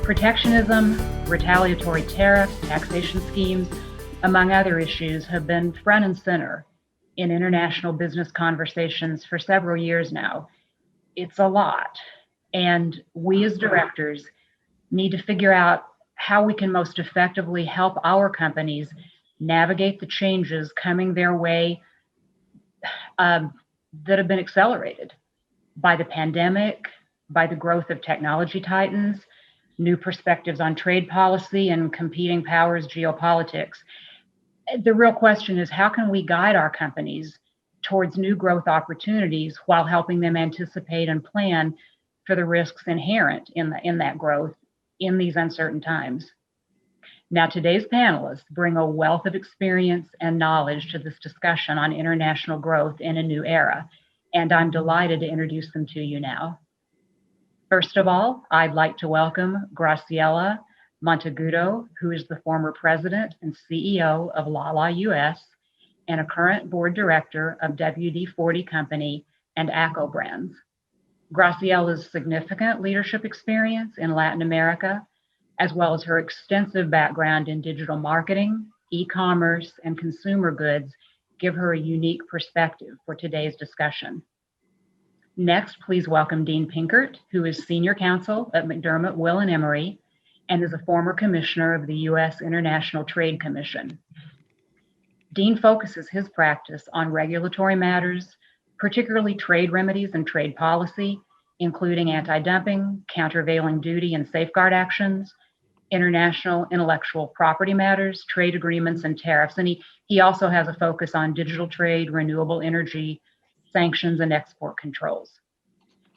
Protectionism, retaliatory tariffs, taxation schemes, among other issues, have been front and center in international business conversations for several years now. It's a lot. And we as directors need to figure out how we can most effectively help our companies navigate the changes coming their way that have been accelerated by the pandemic, by the growth of technology titans, new perspectives on trade policy and competing powers geopolitics. The real question is, how can we guide our companies towards new growth opportunities while helping them anticipate and plan for the risks inherent in that growth in these uncertain times? Now, today's panelists bring a wealth of experience and knowledge to this discussion on international growth in a new era, and I'm delighted to introduce them to you now. First of all, I'd like to welcome Graciela Monteagudo, who is the former president and CEO of Lala US and a current board director of WD-40 Company and ACO Brands. Graciela's significant leadership experience in Latin America, as well as her extensive background in digital marketing, e-commerce, and consumer goods, give her a unique perspective for today's discussion. Next, please welcome Dean Pinkert, who is Senior Counsel at McDermott, Will & Emery, and is a former commissioner of the U.S. International Trade Commission. Dean focuses his practice on regulatory matters, particularly trade remedies and trade policy, including anti-dumping, countervailing duty and safeguard actions, international intellectual property matters, trade agreements, and tariffs. And he also has a focus on digital trade, renewable energy, sanctions, and export controls.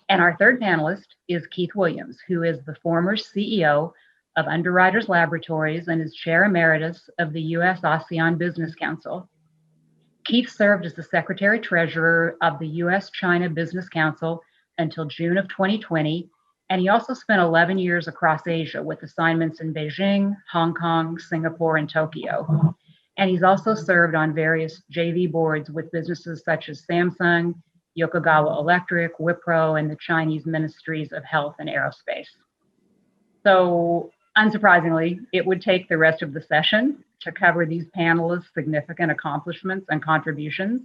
And our third panelist is Keith Williams, who is the former CEO of Underwriters Laboratories and is Chair Emeritus of the U.S. ASEAN Business Council. Keith served as the Secretary Treasurer of the U.S.-China Business Council until June of 2020, and he also spent 11 years across Asia with assignments in Beijing, Hong Kong, Singapore, and Tokyo. And he's also served on various JV boards with businesses such as Samsung, Yokogawa Electric, Wipro, and the Chinese Ministries of Health and Aerospace. So, unsurprisingly, it would take the rest of the session to cover these panelists' significant accomplishments and contributions.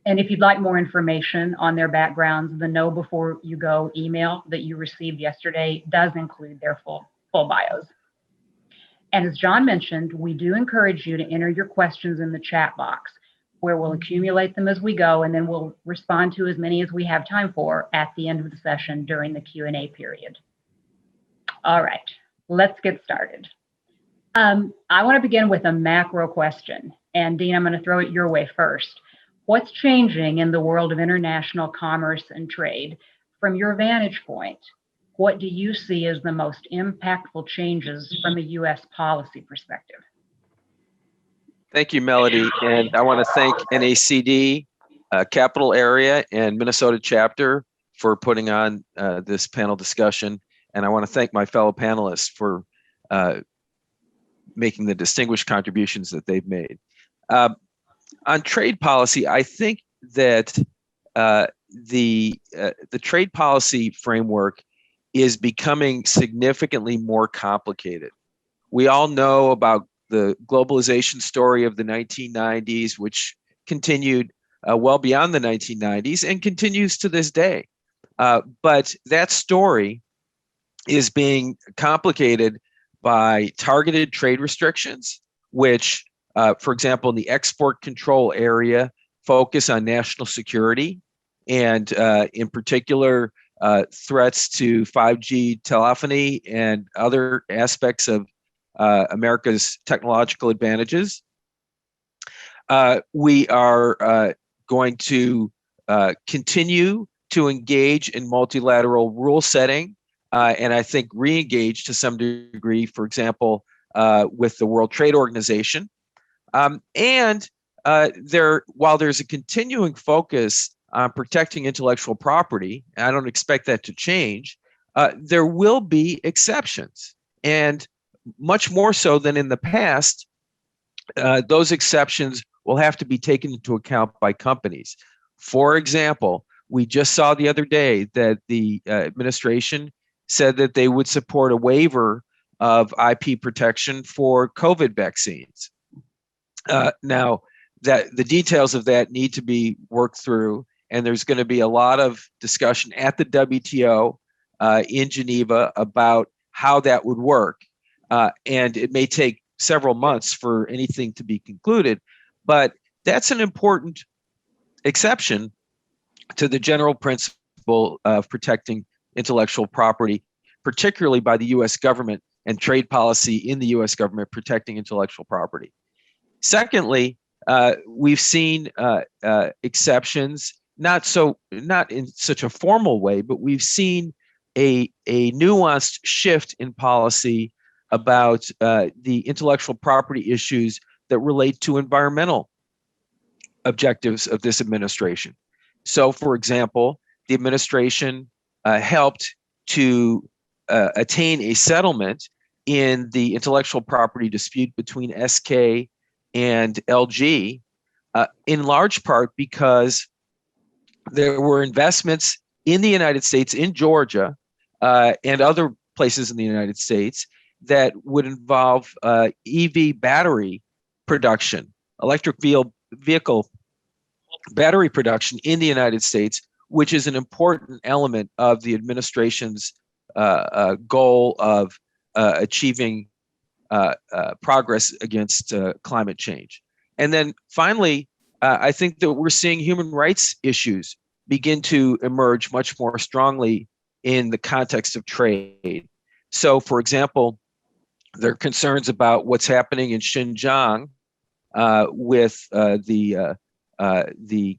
And if you'd like more information on their backgrounds, the Know Before You Go email that you received yesterday does include their full bios. And as John mentioned, we do encourage you to enter your questions in the chat box, where we'll accumulate them as we go, and then we'll respond to as many as we have time for at the end of the session during the Q&A period. All right, let's get started. I want to begin with a macro question. And Dean, I'm going to throw it your way first. What's changing in the world of international commerce and trade? From your vantage point, what do you see as the most impactful changes from a U.S. policy perspective? Thank you, Melody. And I want to thank NACD Capital Area and Minnesota chapter for putting on this panel discussion. And I want to thank my fellow panelists for making the distinguished contributions that they've made. On trade policy, I think that the trade policy framework is becoming significantly more complicated. We all know about the globalization story of the 1990s, which continued well beyond the 1990s and continues to this day. But that story is being complicated by targeted trade restrictions, which, for example, in the export control area, focus on national security and in particular, threats to 5G telephony and other aspects of America's technological advantages. We are going to continue to engage in multilateral rule setting, and I think re-engage to some degree, for example, with the World Trade Organization. While there's a continuing focus on protecting intellectual property, and I don't expect that to change, there will be exceptions. And much more so than in the past, those exceptions will have to be taken into account by companies. For example, we just saw the other day that the administration said that they would support a waiver of IP protection for COVID vaccines. Now, that the details of that need to be worked through, and there's going to be a lot of discussion at the WTO in Geneva about how that would work. And it may take several months for anything to be concluded, but that's an important exception to the general principle of protecting intellectual property, particularly by the US government and trade policy in the US government protecting intellectual property. Secondly, we've seen exceptions, not in such a formal way, but we've seen a nuanced shift in policy about the intellectual property issues that relate to environmental objectives of this administration. So, for example, the administration helped to attain a settlement in the intellectual property dispute between SK and LG, in large part because there were investments in the United States, in Georgia, and other places in the United States that would involve EV battery production, electric vehicle battery production in the United States, which is an important element of the administration's goal of achieving progress against climate change. And then finally, I think that we're seeing human rights issues begin to emerge much more strongly in the context of trade. So, for example, there are concerns about what's happening in Xinjiang with the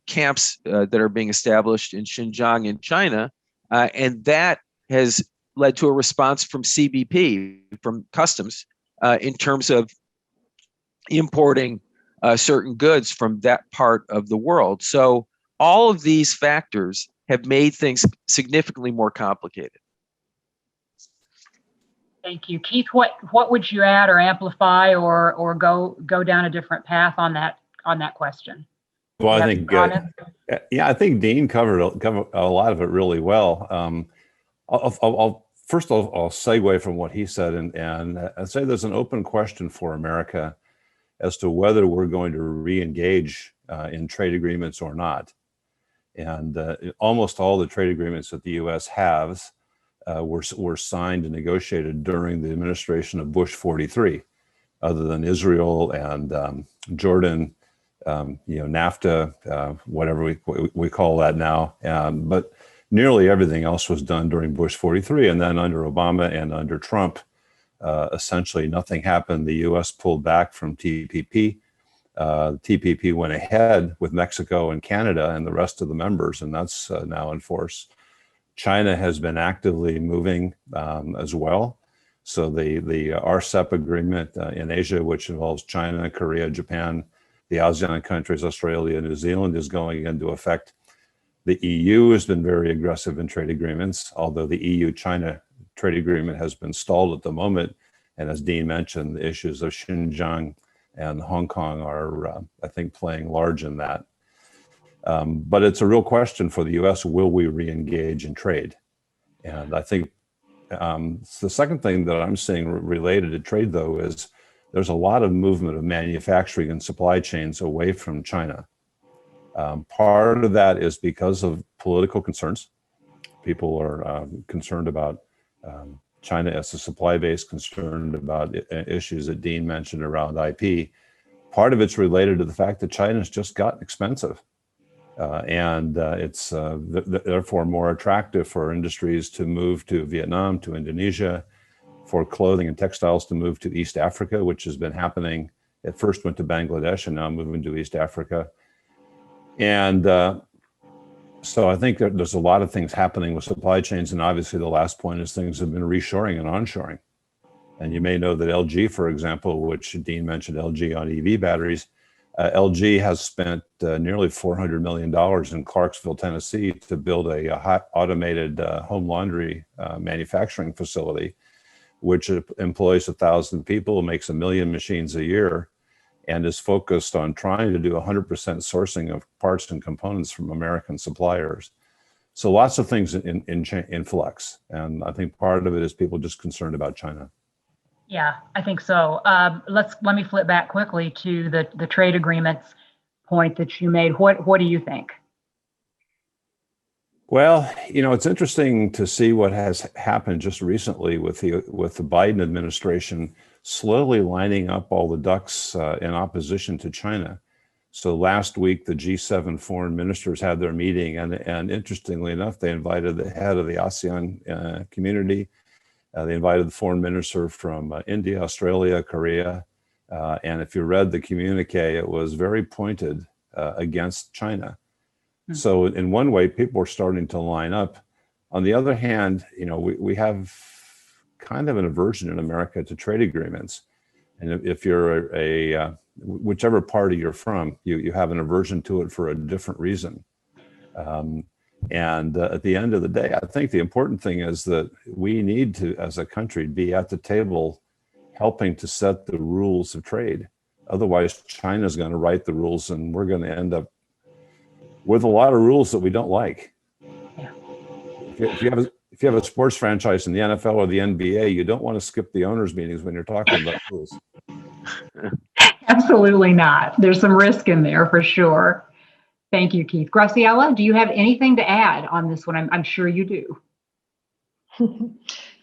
camps that are being established in Xinjiang in China, and that has led to a response from CBP, from customs, in terms of importing certain goods from that part of the world. So all of these factors have made things significantly more complicated. Thank you, Keith. What would you add or amplify or go down a different path on that question? Well, I think I think Dean covered a lot of it really well. I'll segue from what he said and say there's an open question for America as to whether we're going to re-engage in trade agreements or not. And almost all the trade agreements that the U.S. has were signed and negotiated during the administration of Bush 43, other than Israel and Jordan, NAFTA, whatever we call that now. But nearly everything else was done during Bush 43. And then under Obama and under Trump, essentially nothing happened. The U.S. pulled back from TPP. TPP went ahead with Mexico and Canada and the rest of the members, and that's now in force. China has been actively moving as well. So the RCEP agreement in Asia, which involves China, Korea, Japan, the ASEAN countries, Australia, New Zealand, is going into effect. The EU has been very aggressive in trade agreements, although the EU-China trade agreement has been stalled at the moment. And as Dean mentioned, the issues of Xinjiang and Hong Kong are, I think, playing large in that. But it's a real question for the U.S., will we re-engage in trade? And I think the second thing that I'm seeing related to trade, though, is there's a lot of movement of manufacturing and supply chains away from China. Part of that is because of political concerns. People are concerned about China as a supply base, concerned about issues that Dean mentioned around IP. Part of it's related to the fact that China's just gotten expensive. And it's therefore more attractive for industries to move to Vietnam, to Indonesia, for clothing and textiles to move to East Africa, which has been happening. It first went to Bangladesh and now moving to East Africa. And so I think that there's a lot of things happening with supply chains. And obviously the last point is things have been reshoring and onshoring. And you may know that LG, for example, which Dean mentioned, LG on EV batteries, LG has spent nearly $400 million in Clarksville, Tennessee, to build a hot automated home laundry manufacturing facility, which employs 1,000 people, makes 1 million machines a year, and is focused on trying to do 100% sourcing of parts and components from American suppliers. So lots of things in flux. And I think part of it is people just concerned about China. Yeah, I think so. Let me flip back quickly to the trade agreements point that you made. What do you think? Well, it's interesting to see what has happened just recently with the Biden administration slowly lining up all the ducks in opposition to China. So last week, the G7 foreign ministers had their meeting, and interestingly enough, they invited the head of the ASEAN community. They invited the foreign minister from India, Australia, Korea. And if you read the communique, it was very pointed against China. So in one way, people are starting to line up. On the other hand, we have kind of an aversion in America to trade agreements. And if you're whichever party you're from, you have an aversion to it for a different reason. And at the end of the day, I think the important thing is that we need to, as a country, be at the table helping to set the rules of trade. Otherwise, China's going to write the rules, and we're going to end up with a lot of rules that we don't like. Yeah. If you have a sports franchise in the NFL or the NBA, you don't want to skip the owners' meetings when you're talking about rules. Absolutely not. There's some risk in there for sure. Thank you, Keith. Graciela, do you have anything to add on this one? I'm sure you do.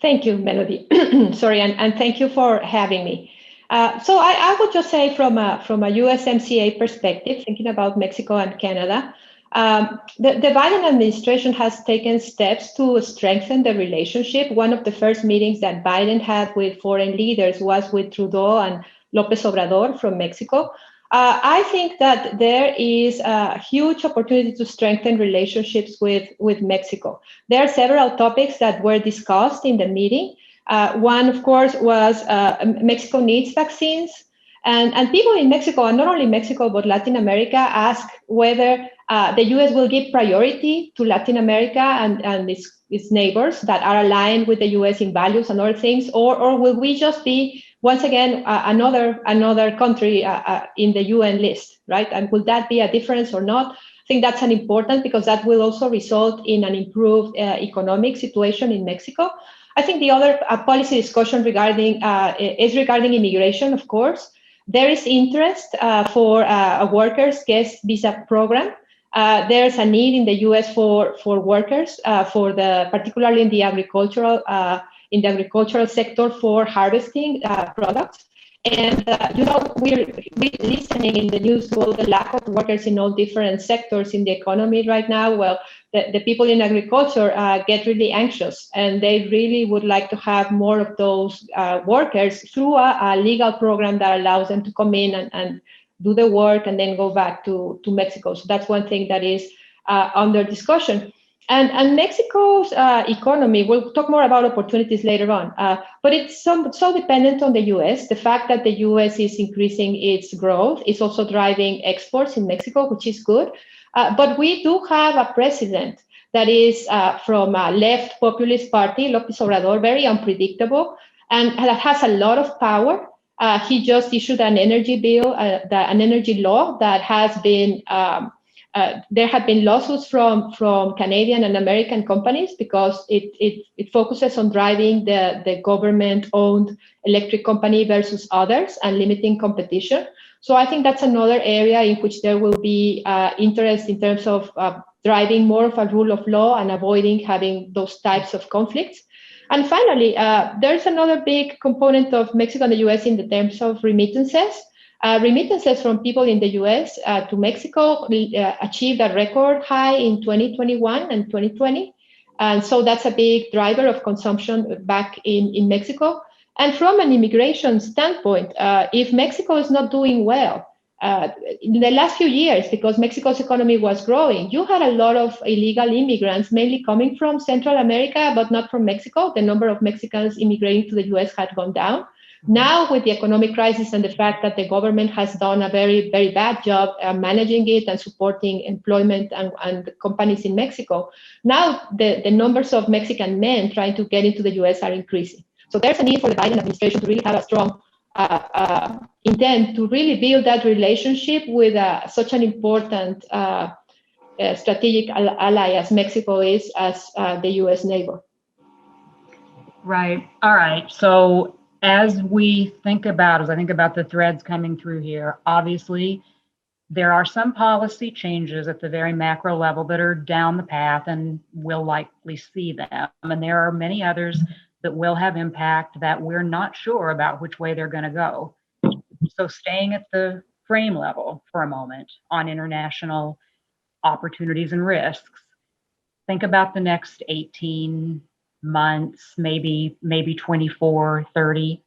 Thank you, Melody. Sorry, and thank you for having me. So I would just say from a USMCA perspective, thinking about Mexico and Canada, the Biden administration has taken steps to strengthen the relationship. One of the first meetings that Biden had with foreign leaders was with Trudeau and López Obrador from Mexico. I think that there is a huge opportunity to strengthen relationships with Mexico. There are several topics that were discussed in the meeting. One, of course, was Mexico needs vaccines. And people in Mexico, and not only Mexico, but Latin America, ask whether the U.S. will give priority to Latin America and its neighbors that are aligned with the U.S. in values and other things, or will we just be, once again, another country in the UN list, right? And will that be a difference or not? I think that's an important, because that will also result in an improved economic situation in Mexico. I think the other policy discussion regarding immigration, of course. There is interest for a workers' guest visa program. There's a need in the U.S. for workers, particularly in the agricultural sector for harvesting products. And we're listening in the news to all the lack of workers in all different sectors in the economy right now. Well, the people in agriculture get really anxious, and they really would like to have more of those workers through a legal program that allows them to come in and do the work and then go back to Mexico. So that's one thing that is under discussion. And Mexico's economy, we'll talk more about opportunities later on, but it's so dependent on the U.S. The fact that the U.S. is increasing its growth is also driving exports in Mexico, which is good. But we do have a president that is from a left populist party, López Obrador, very unpredictable, and that has a lot of power. He just issued an energy bill, an energy law that has been there have been lawsuits from Canadian and American companies because it focuses on driving the government-owned electric company versus others and limiting competition. So I think that's another area in which there will be interest in terms of driving more of a rule of law and avoiding having those types of conflicts. And finally, there's another big component of Mexico and the U.S. in the terms of remittances. Remittances from people in the U.S. To Mexico achieved a record high in 2021 and 2020. And so that's a big driver of consumption back in Mexico. And from an immigration standpoint, if Mexico is not doing well, in the last few years, because Mexico's economy was growing, you had a lot of illegal immigrants, mainly coming from Central America, but not from Mexico. The number of Mexicans immigrating to the U.S. had gone down. Now, with the economic crisis and the fact that the government has done a very, very bad job managing it and supporting employment and companies in Mexico, now the numbers of Mexican men trying to get into the U.S. are increasing. So there's a need for the Biden administration to really have a strong intent to really build that relationship with such an important strategic ally as Mexico is as the U.S. neighbor. Right. All right. So as I think about the threads coming through here, obviously there are some policy changes at the very macro level that are down the path and we'll likely see them. And there are many others that will have impact that we're not sure about which way they're going to go. So staying at the frame level for a moment on international opportunities and risks, think about the next 18 months, maybe 24, 30.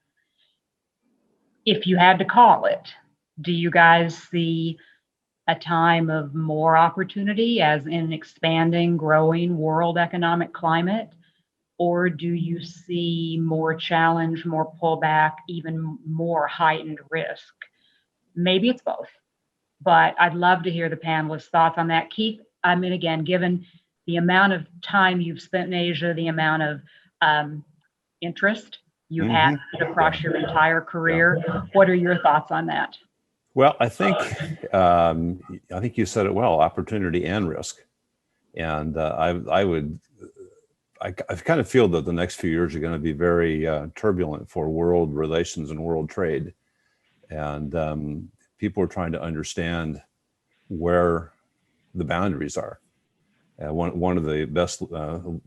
If you had to call it, do you guys see a time of more opportunity as in expanding, growing world economic climate? Or do you see more challenge, more pullback, even more heightened risk? Maybe it's both, but I'd love to hear the panelists' thoughts on that. Keith, I mean, again, given the amount of time you've spent in Asia, the amount of interest you've had across your entire career, what are your thoughts on that? Well, I think you said it well: opportunity and risk. And I kind of feel that the next few years are going to be very turbulent for world relations and world trade, and people are trying to understand where the boundaries are. One of the best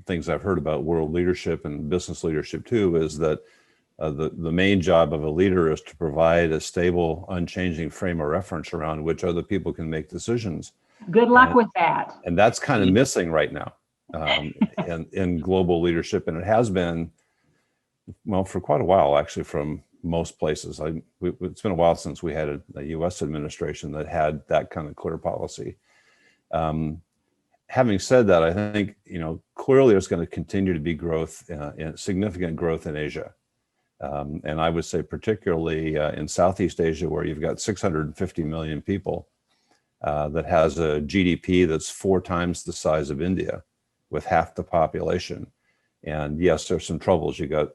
things I've heard about world leadership and business leadership too is that the main job of a leader is to provide a stable, unchanging frame of reference around which other people can make decisions. Good luck with that. And that's kind of missing right now in global leadership, and it has been, well, for quite a while actually, from most places. It's been a while since we had a U.S. administration that had that kind of clear policy. Having said that, I think, clearly there's going to continue to be growth, significant growth in Asia. And I would say particularly in Southeast Asia, where you've got 650 million people, that has a GDP that's 4 times the size of India with half the population. And yes, there's some troubles. You got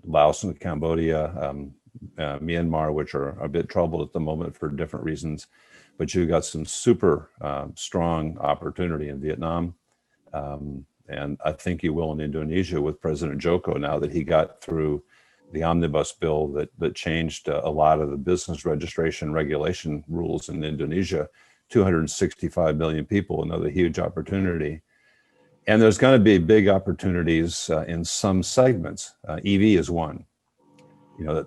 Laos and Cambodia, Myanmar, which are a bit troubled at the moment for different reasons. But you've got some super strong opportunity in Vietnam. And I think you will in Indonesia with President Joko, now that he got through the omnibus bill that changed a lot of the business registration regulation rules in Indonesia. 265 million people, another huge opportunity. And there's going to be big opportunities in some segments. EV is one.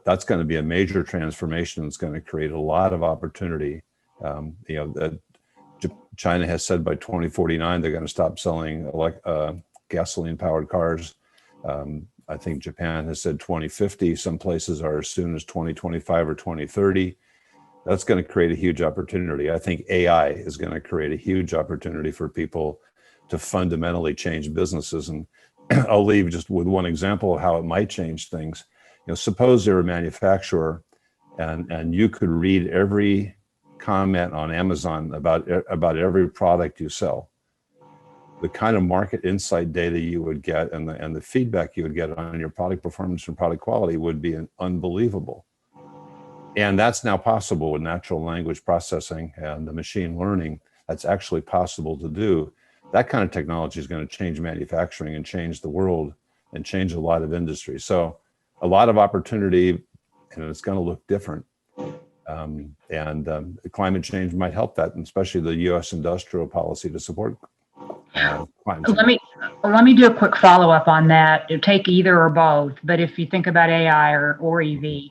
That's going to be a major transformation. It's going to create a lot of opportunity. China has said by 2049 they're going to stop selling gasoline-powered cars. I think Japan has said 2050. Some places are as soon as 2025 or 2030. That's going to create a huge opportunity. I think AI is going to create a huge opportunity for people to fundamentally change businesses. And I'll leave just with one example of how it might change things. Suppose you're a manufacturer and you could read every comment on Amazon about every product you sell. The kind of market insight data you would get and the feedback you would get on your product performance and product quality would be unbelievable. And that's now possible with natural language processing and the machine learning. That's actually possible to do. That kind of technology is going to change manufacturing and change the world and change a lot of industries. So a lot of opportunity, and it's going to look different. Climate change might help that, and especially the U.S. industrial policy to support climate change. Let me do a quick follow-up on that. Take either or both, but if you think about AI or EV,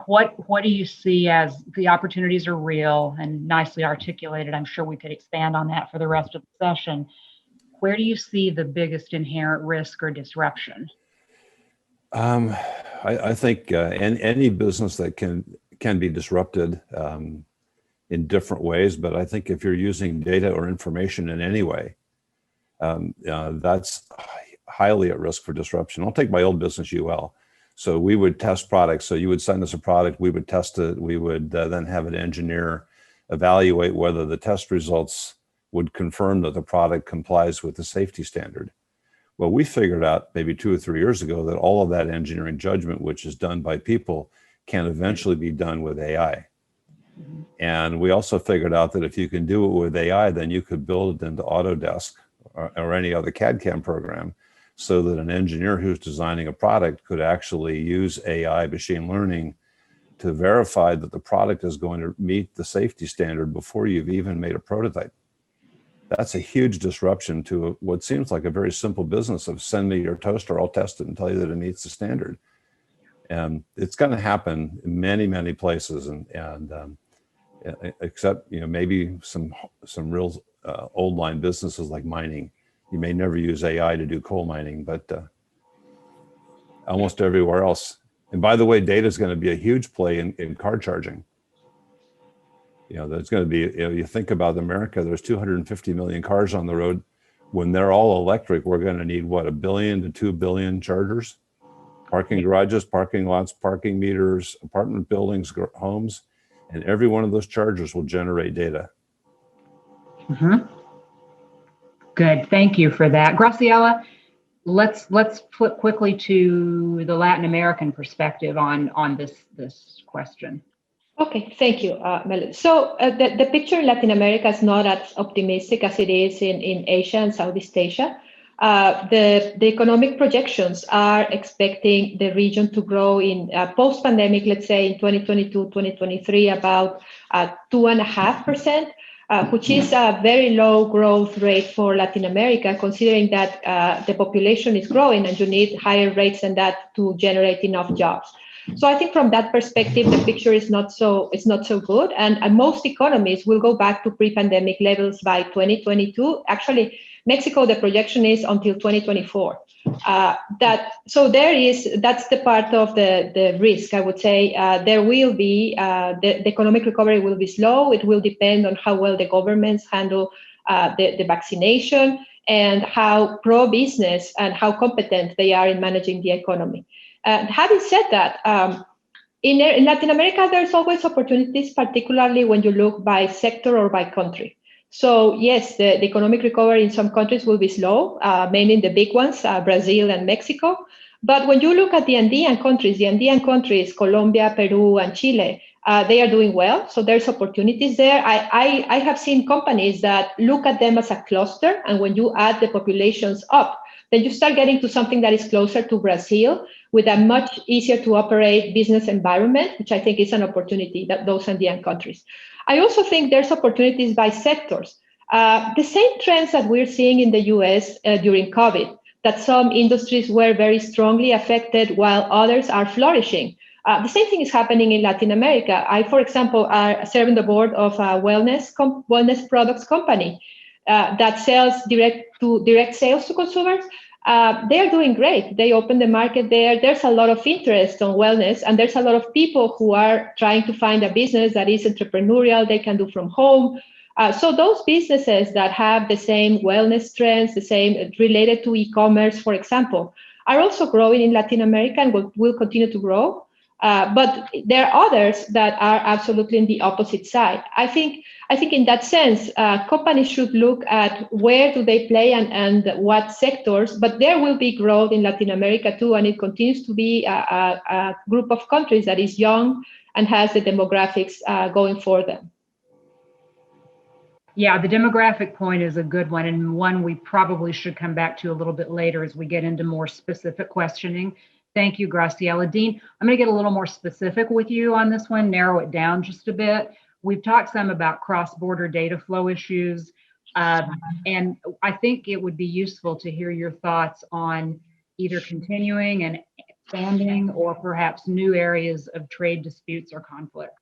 what do you see as the opportunities are real and nicely articulated? I'm sure we could expand on that for the rest of the session. Where do you see the biggest inherent risk or disruption? I think any business that can be disrupted in different ways, but I think if you're using data or information in any way, that's highly at risk for disruption. I'll take my old business, UL. So we would test products. So you would send us a product, we would test it, we would then have an engineer evaluate whether the test results would confirm that the product complies with the safety standard. Well, we figured out maybe 2 or 3 years ago that all of that engineering judgment, which is done by people, can eventually be done with AI. And we also figured out that if you can do it with AI, then you could build it into Autodesk or any other CAD/CAM program, so that an engineer who's designing a product could actually use AI machine learning to verify that the product is going to meet the safety standard before you've even made a prototype. That's a huge disruption to what seems like a very simple business of send me your toaster, I'll test it and tell you that it meets the standard. And it's going to happen in many, many places, and except maybe some real old line businesses like mining. You may never use AI to do coal mining, but almost everywhere else. And by the way, data is going to be a huge play in car charging. There's going to be, you think about America, there's 250 million cars on the road. When they're all electric, we're going to need, what, 1 billion to 2 billion chargers? Parking garages, parking lots, parking meters, apartment buildings, homes, and every one of those chargers will generate data. Good, thank you for that. Graciela, let's flip quickly to the Latin American perspective on this question. Okay, thank you, Melody. So the picture in Latin America is not as optimistic as it is in Asia and Southeast Asia. The economic projections are expecting the region to grow in post-pandemic, let's say in 2022, 2023, about 2.5%, which is a very low growth rate for Latin America, considering that the population is growing and you need higher rates than that to generate enough jobs. So I think from that perspective, the picture is not so good. And most economies will go back to pre-pandemic levels by 2022. Actually, Mexico, the projection is until 2024. That's the part of the risk, I would say. There will be, the economic recovery will be slow. It will depend on how well the governments handle the vaccination and how pro-business and how competent they are in managing the economy. Having said that, in Latin America, there's always opportunities, particularly when you look by sector or by country. So yes, the economic recovery in some countries will be slow, mainly the big ones, Brazil and Mexico. But when you look at the Andean countries, Colombia, Peru, and Chile, they are doing well. So there's opportunities there. I have seen companies that look at them as a cluster, and when you add the populations up, then you start getting to something that is closer to Brazil, with a much easier to operate business environment, which I think is an opportunity, that those Andean countries. I also think there's opportunities by sectors. The same trends that we're seeing in the US during COVID, that some industries were very strongly affected while others are flourishing. The same thing is happening in Latin America. I, for example, serve on the board of a wellness products company that sells direct sales to consumers. They are doing great. They open the market there. There's a lot of interest on wellness, and there's a lot of people who are trying to find a business that is entrepreneurial, they can do from home. So those businesses that have the same wellness trends, the same related to e-commerce, for example, are also growing in Latin America and will continue to grow. But there are others that are absolutely in the opposite side. I think in that sense, companies should look at where do they play and what sectors, but there will be growth in Latin America too, and it continues to be a group of countries that is young and has the demographics going for them. Yeah, the demographic point is a good one, and one we probably should come back to a little bit later as we get into more specific questioning. Thank you, Graciela. Dean, I'm going to get a little more specific with you on this one, narrow it down just a bit. We've talked some about cross-border data flow issues, and I think it would be useful to hear your thoughts on either continuing and expanding or perhaps new areas of trade disputes or conflicts.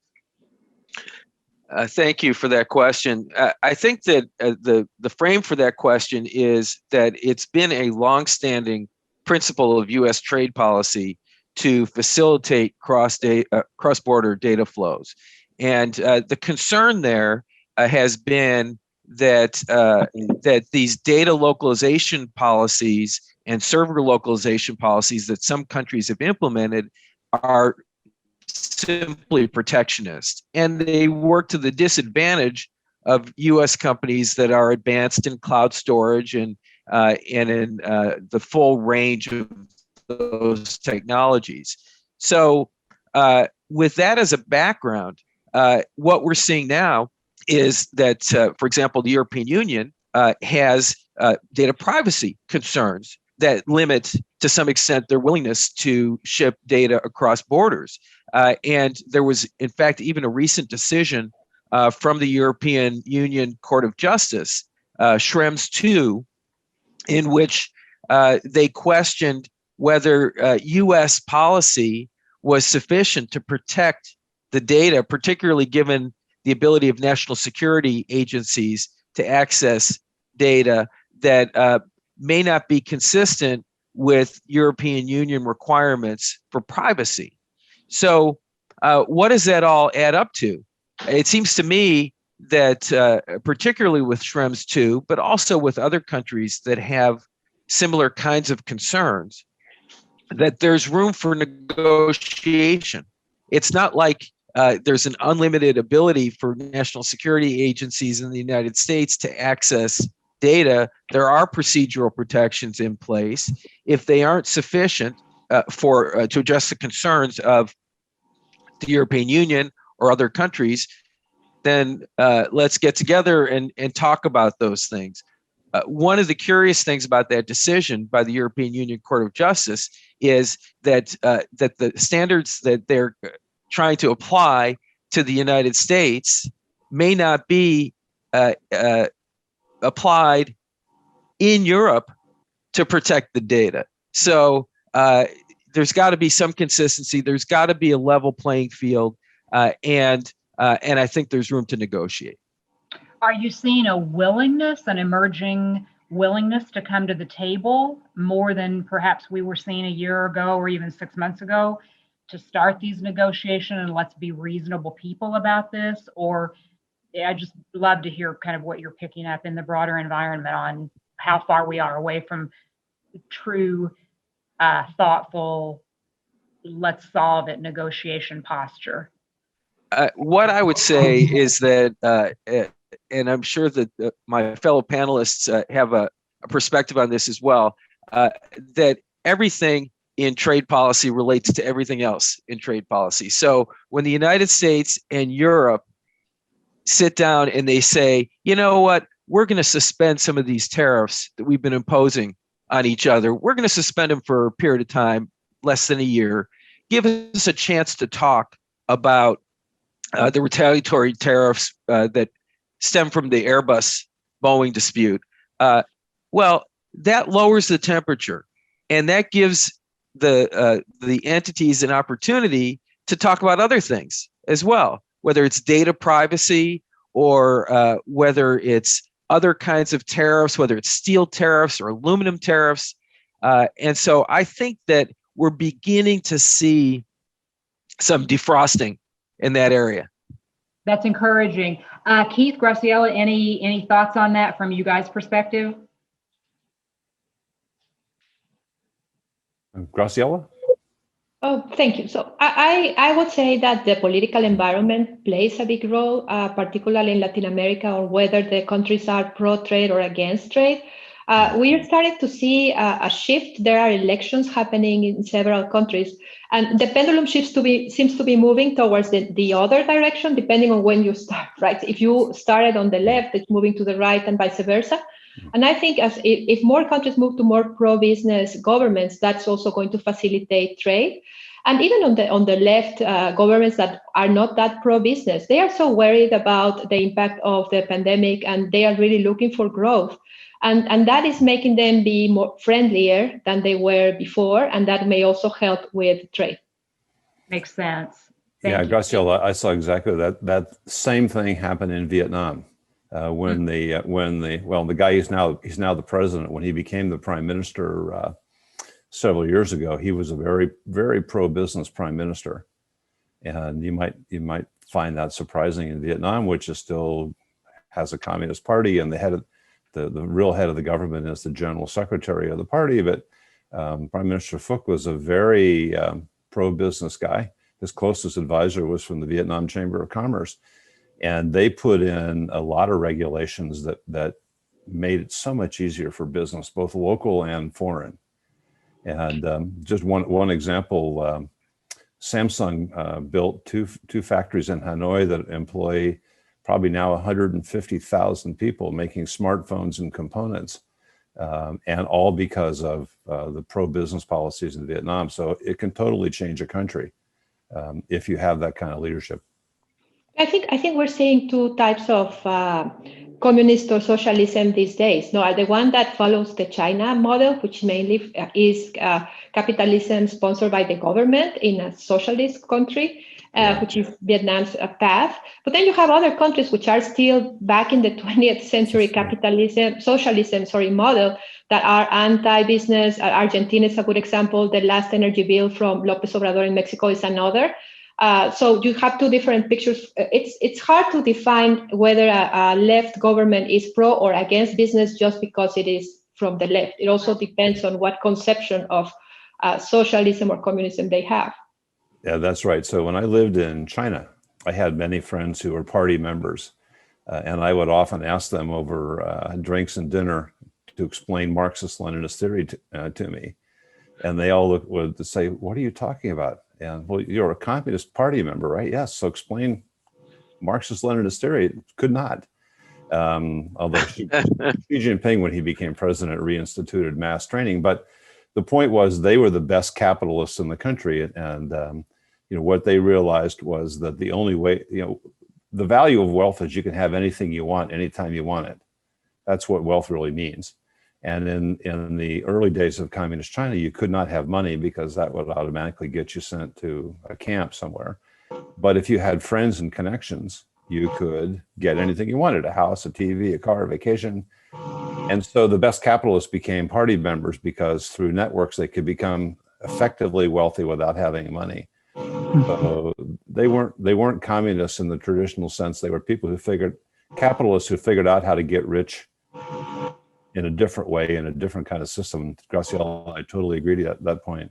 Thank you for that question. I think that the frame for that question is that it's been a longstanding principle of U.S. trade policy to facilitate cross-border data flows. And the concern there has been that these data localization policies and server localization policies that some countries have implemented are simply protectionist, and they work to the disadvantage of U.S. companies that are advanced in cloud storage and in the full range of those technologies. So with that as a background, what we're seeing now is that, for example, the European Union has data privacy concerns that limit, to some extent, their willingness to ship data across borders. And there was, in fact, even a recent decision from the European Union Court of Justice, Schrems II, in which they questioned whether U.S. policy was sufficient to protect the data, particularly given the ability of national security agencies to access data that may not be consistent with European Union requirements for privacy. So what does that all add up to? It seems to me that particularly with Schrems II, but also with other countries that have similar kinds of concerns, that there's room for negotiation. It's not like there's an unlimited ability for national security agencies in the United States to access data. There are procedural protections in place. If they aren't sufficient to address the concerns of the European Union or other countries, then let's get together and talk about those things. One of the curious things about that decision by the European Union Court of Justice is that that the standards that they're trying to apply to the United States may not be applied in Europe to protect the data. So there's got to be some consistency. There's got to be a level playing field, and I think there's room to negotiate. Are you seeing a willingness, an emerging willingness to come to the table more than perhaps we were seeing a year ago or even 6 months ago to start these negotiations and let's be reasonable people about this? Or I just love to hear kind of what you're picking up in the broader environment on how far we are away from true, thoughtful, let's solve it negotiation posture. What I would say is that, and I'm sure that my fellow panelists have a perspective on this as well, that everything in trade policy relates to everything else in trade policy. So when the United States and Europe sit down and they say, you know what, we're going to suspend some of these tariffs that we've been imposing on each other. We're going to suspend them for a period of time, less than a year. Give us a chance to talk about the retaliatory tariffs that stem from the Airbus-Boeing dispute. Well, that lowers the temperature, and that gives the entities an opportunity to talk about other things as well, whether it's data privacy or whether it's other kinds of tariffs, whether it's steel tariffs or aluminum tariffs. And so I think that we're beginning to see some defrosting in that area. That's encouraging. Keith, Graciela, any thoughts on that from you guys' perspective? Graciela? Oh, thank you. So I would say that the political environment plays a big role, particularly in Latin America, or whether the countries are pro-trade or against trade. We are starting to see a shift. There are elections happening in several countries, and the pendulum seems to be moving towards the other direction, depending on when you start, right? If you started on the left, it's moving to the right and vice versa. And I think if more countries move to more pro-business governments, that's also going to facilitate trade. And even on the left, governments that are not that pro-business, they are so worried about the impact of the pandemic, and they are really looking for growth. And that is making them be more friendlier than they were before, and that may also help with trade. Makes sense. Yeah, Thank you. Graciela, I saw exactly that same thing happen in Vietnam when the guy he's now the president. When he became the prime minister several years ago, he was a very, very pro-business prime minister, and you might find that surprising in Vietnam, which is still has a communist party, and the real head of the government is the general secretary of the party. But Prime Minister Phuc was a very pro-business guy. His closest advisor was from the Vietnam Chamber of Commerce. And they put in a lot of regulations that made it so much easier for business, both local and foreign. And just one example, Samsung built two factories in Hanoi that employ probably now 150,000 people making smartphones and components, and all because of the pro-business policies in Vietnam. So it can totally change a country if you have that kind of leadership. I think we're seeing two types of communist or socialism these days. No, the one that follows the China model, which mainly is capitalism sponsored by the government in a socialist country, which is Vietnam's path. But then you have other countries which are still back in the 20th century socialism model that are anti-business. Argentina is a good example. The last energy bill from López Obrador in Mexico is another. So you have two different pictures. It's hard to define whether a left government is pro or against business just because it is from the left. It also depends on what conception of socialism or communism they have. Yeah, that's right. So when I lived in China, I had many friends who were party members, and I would often ask them over drinks and dinner to explain Marxist-Leninist theory to me. And they all would say, "What are you talking about?" And, "Well, you're a Communist Party member, right?" "Yes, so explain Marxist-Leninist theory." Could not. Although Xi Jinping, when he became president, reinstituted mass training. But the point was they were the best capitalists in the country. And what they realized was that the only way, the value of wealth is you can have anything you want, anytime you want it. That's what wealth really means. And in the early days of communist China, you could not have money because that would automatically get you sent to a camp somewhere. But if you had friends and connections, you could get anything you wanted: a house, a TV, a car, a vacation. And so the best capitalists became party members because through networks, they could become effectively wealthy without having money. So they weren't communists in the traditional sense. They were people capitalists who figured out how to get rich in a different way, in a different kind of system. Graciela, I totally agree to that point.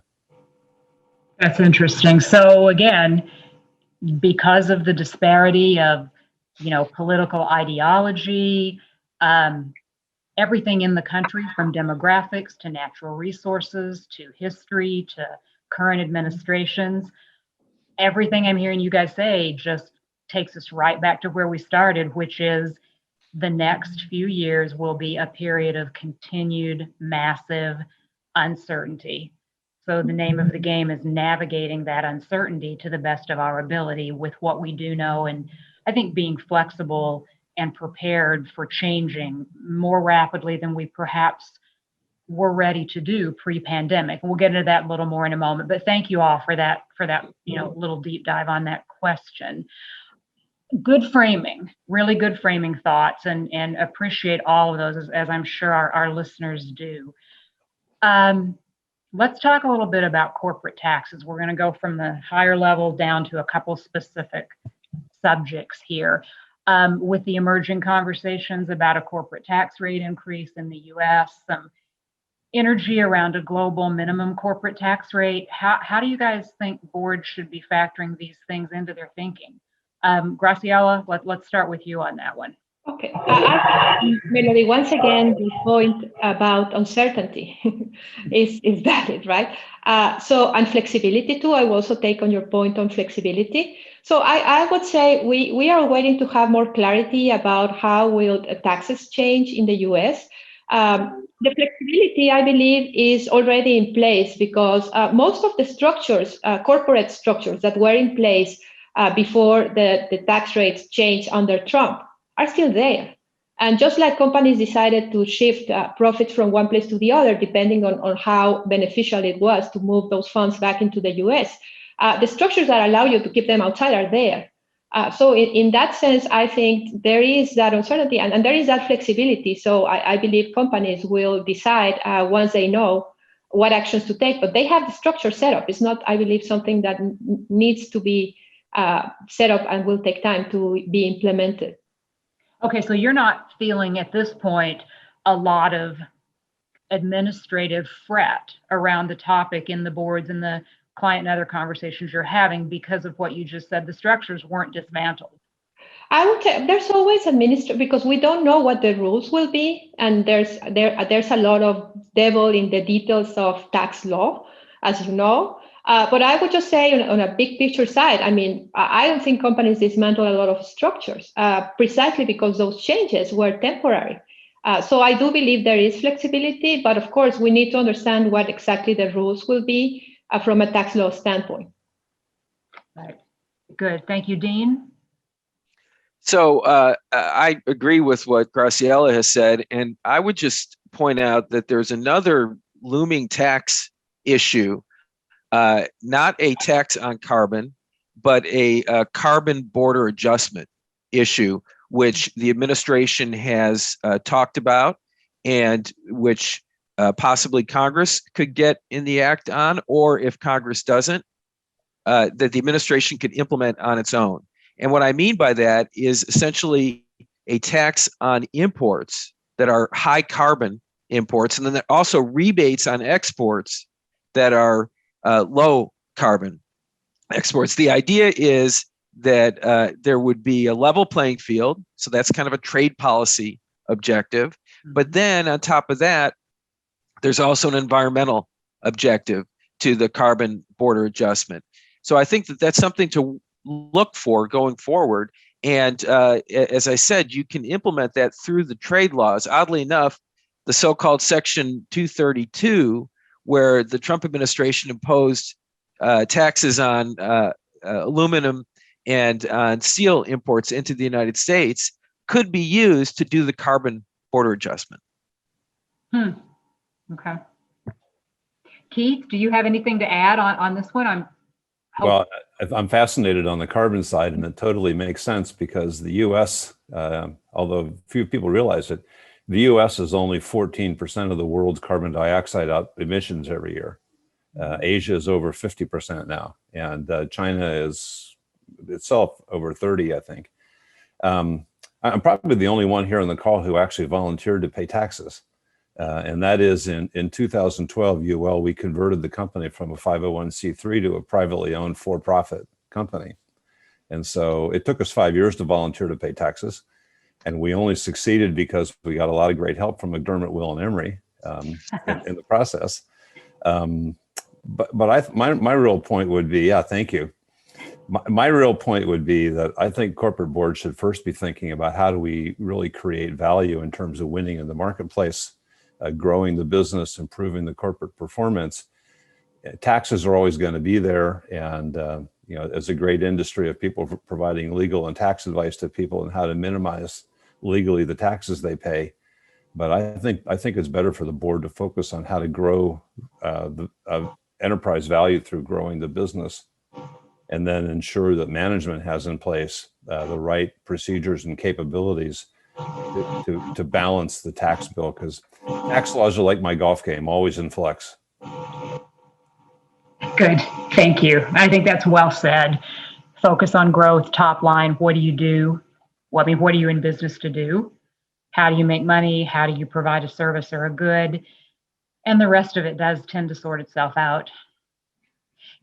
That's interesting. So again, because of the disparity of, political ideology, everything in the country, from demographics to natural resources to history to current administrations, everything I'm hearing you guys say just takes us right back to where we started, which is the next few years will be a period of continued massive uncertainty. So the name of the game is navigating that uncertainty to the best of our ability with what we do know. And I think being flexible and prepared for changing more rapidly than we perhaps were ready to do pre-pandemic. We'll get into that a little more in a moment, but thank you all for that, little deep dive on that question. Good framing, really good framing thoughts, and appreciate all of those, as I'm sure our listeners do. Let's talk a little bit about corporate taxes. We're going to go from the higher level down to a couple specific subjects here. With the emerging conversations about a corporate tax rate increase in the U.S., some energy around a global minimum corporate tax rate, how do you guys think boards should be factoring these things into their thinking? Graciela, let's start with you on that one. Okay, Melody, once again, the point about uncertainty is valid, right? And flexibility too. I will also take on your point on flexibility. So I would say we are waiting to have more clarity about how will taxes change in the US. The flexibility, I believe, is already in place because most of the structures, corporate structures that were in place before the tax rates changed under Trump are still there. And just like companies decided to shift profits from one place to the other, depending on how beneficial it was to move those funds back into the US, the structures that allow you to keep them outside are there. So in that sense, I think there is that uncertainty and there is that flexibility. So I believe companies will decide once they know what actions to take, but they have the structure set up. It's not, I believe, something that needs to be set up and will take time to be implemented. Okay, so you're not feeling at this point a lot of administrative fret around the topic in the boards and the client and other conversations you're having because of what you just said, the structures weren't dismantled. I would say there's always because we don't know what the rules will be, and there's a lot of devil in the details of tax law, as you know. But I would just say on a big picture side, I mean, I don't think companies dismantle a lot of structures precisely because those changes were temporary. So I do believe there is flexibility, but of course we need to understand what exactly the rules will be from a tax law standpoint. Right. Good. Thank you, Dean. So I agree with what Graciela has said, and I would just point out that there's another looming tax issue, not a tax on carbon, but a carbon border adjustment issue, which the administration has talked about and which possibly Congress could get in the act on, or if Congress doesn't, that the administration could implement on its own. And what I mean by that is essentially a tax on imports that are high carbon imports, and then also rebates on exports that are low carbon exports. The idea is that there would be a level playing field. So that's kind of a trade policy objective. But then on top of that, there's also an environmental objective to the carbon border adjustment. So I think that that's something to look for going forward. And as I said, you can implement that through the trade laws. Oddly enough, the so-called Section 232, where the Trump administration imposed taxes on aluminum and on steel imports into the United States, could be used to do the carbon border adjustment. Okay. Keith, do you have anything to add on this one? Well, I'm fascinated on the carbon side, and it totally makes sense because the U.S., although few people realize it, the U.S. is only 14% of the world's carbon dioxide emissions every year. Asia is over 50% now, and China is itself over 30, I think. I'm probably the only one here on the call who actually volunteered to pay taxes. And that is in 2012, we converted the company from a 501c3 to a privately owned for-profit company. And so it took us 5 years to volunteer to pay taxes. And we only succeeded because we got a lot of great help from McDermott, Will, and Emery in the process. But my real point would be, thank you. My real point would be that I think corporate boards should first be thinking about how do we really create value in terms of winning in the marketplace, growing the business, improving the corporate performance. Taxes are always going to be there, and as a great industry of people providing legal and tax advice to people and how to minimize legally the taxes they pay. But I think it's better for the board to focus on how to grow the enterprise value through growing the business, and then ensure that management has in place the right procedures and capabilities to balance the tax bill, because tax laws are like my golf game, always in flux. Good. Thank you. I think that's well said. Focus on growth, top line. What do you do? What are you in business to do? How do you make money? How do you provide a service or a good? And the rest of it does tend to sort itself out.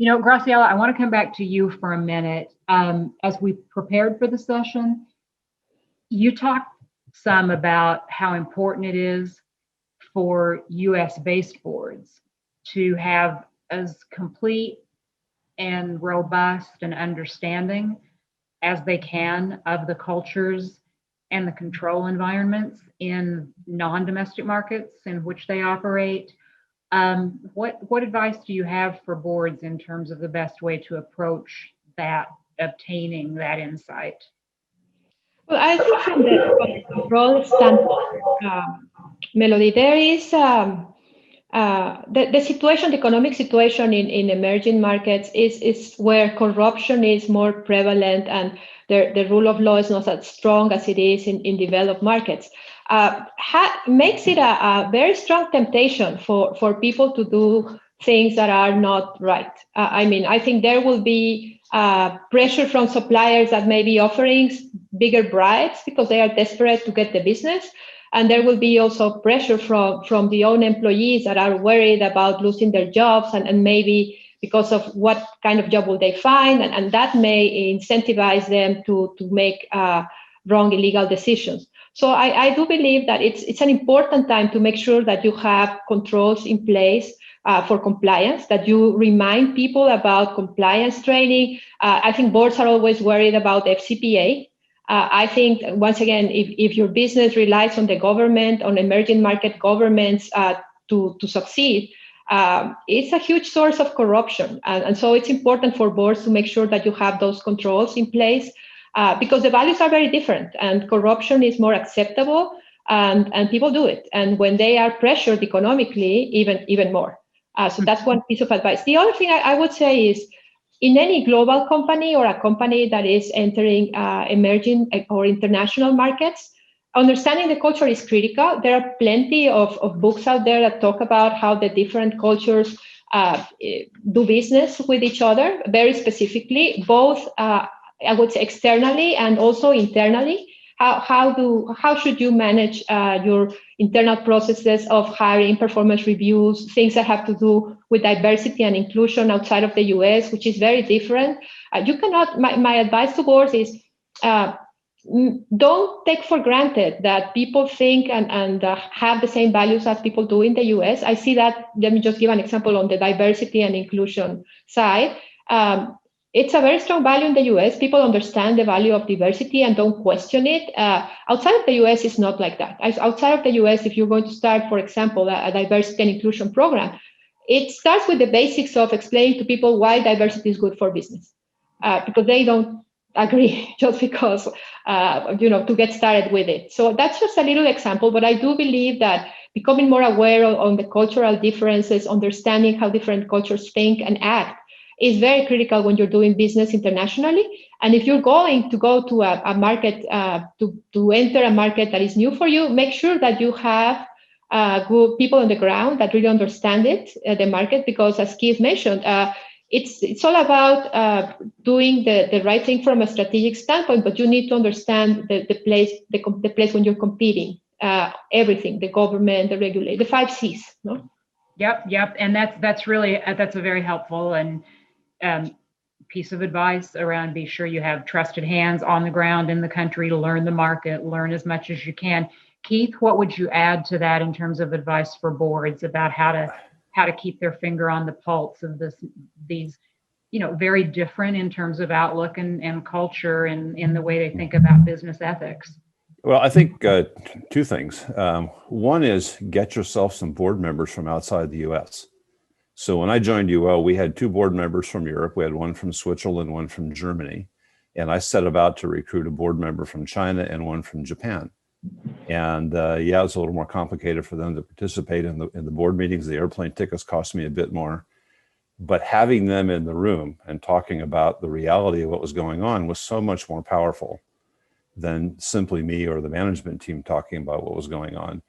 Graciela, I want to come back to you for a minute. As we prepared for the session, you talked some about how important it is for US-based boards to have as complete and robust an understanding as they can of the cultures and the control environments in non-domestic markets in which they operate. What advice do you have for boards in terms of the best way to approach that, obtaining that insight? Well, I think from the control standpoint, Melody, there is the economic situation in emerging markets is where corruption is more prevalent, and the rule of law is not as strong as it is in developed markets. Makes it a very strong temptation for people to do things that are not right. I think there will be pressure from suppliers that may be offering bigger bribes because they are desperate to get the business. And there will be also pressure from the own employees that are worried about losing their jobs and maybe because of what kind of job will they find. And that may incentivize them to make wrong, illegal decisions. So I do believe that it's an important time to make sure that you have controls in place for compliance, that you remind people about compliance training. I think boards are always worried about FCPA. I think, once again, if your business relies on the government, on emerging market governments to succeed, it's a huge source of corruption. And so it's important for boards to make sure that you have those controls in place because the values are very different and corruption is more acceptable and people do it. And when they are pressured economically, even more. So that's one piece of advice. The other thing I would say is, in any global company or a company that is entering emerging or international markets, understanding the culture is critical. There are plenty of books out there that talk about how the different cultures do business with each other, very specifically, both I would say externally and also internally. How should you manage your internal processes of hiring, performance reviews, things that have to do with diversity and inclusion outside of the US, which is very different. You cannot. My advice to boards is don't take for granted that people think and have the same values as people do in the US. I see that. Let me just give an example on the diversity and inclusion side. It's a very strong value in the US. People understand the value of diversity and don't question it. Outside of the US, it's not like that. Outside of the US, if you're going to start, for example, a diversity and inclusion program, it starts with the basics of explaining to people why diversity is good for business, because they don't agree just because, to get started with it. So that's just a little example, but I do believe that becoming more aware on the cultural differences, understanding how different cultures think and act, is very critical when you're doing business internationally. And if you're going to go to a market, to enter a market that is new for you, make sure that you have good people on the ground that really understand it, the market, because as Keith mentioned, it's all about doing the right thing from a strategic standpoint, but you need to understand the place when you're competing, everything, the government, the regulator, the 5 C's, no? Yep. And that's a very helpful and piece of advice around be sure you have trusted hands on the ground in the country to learn the market, learn as much as you can. Keith, what would you add to that in terms of advice for boards about how to keep their finger on the pulse of these, very different in terms of outlook and culture and in the way they think about business ethics? Well, I think 2 things. One is get yourself some board members from outside the US. So when I joined UO, we had 2 board members from Europe. We had one from Switzerland, one from Germany. And I set about to recruit a board member from China and one from Japan. And it was a little more complicated for them to participate in the board meetings. The airplane tickets cost me a bit more. But having them in the room and talking about the reality of what was going on was so much more powerful than simply me or the management team talking about what was going on.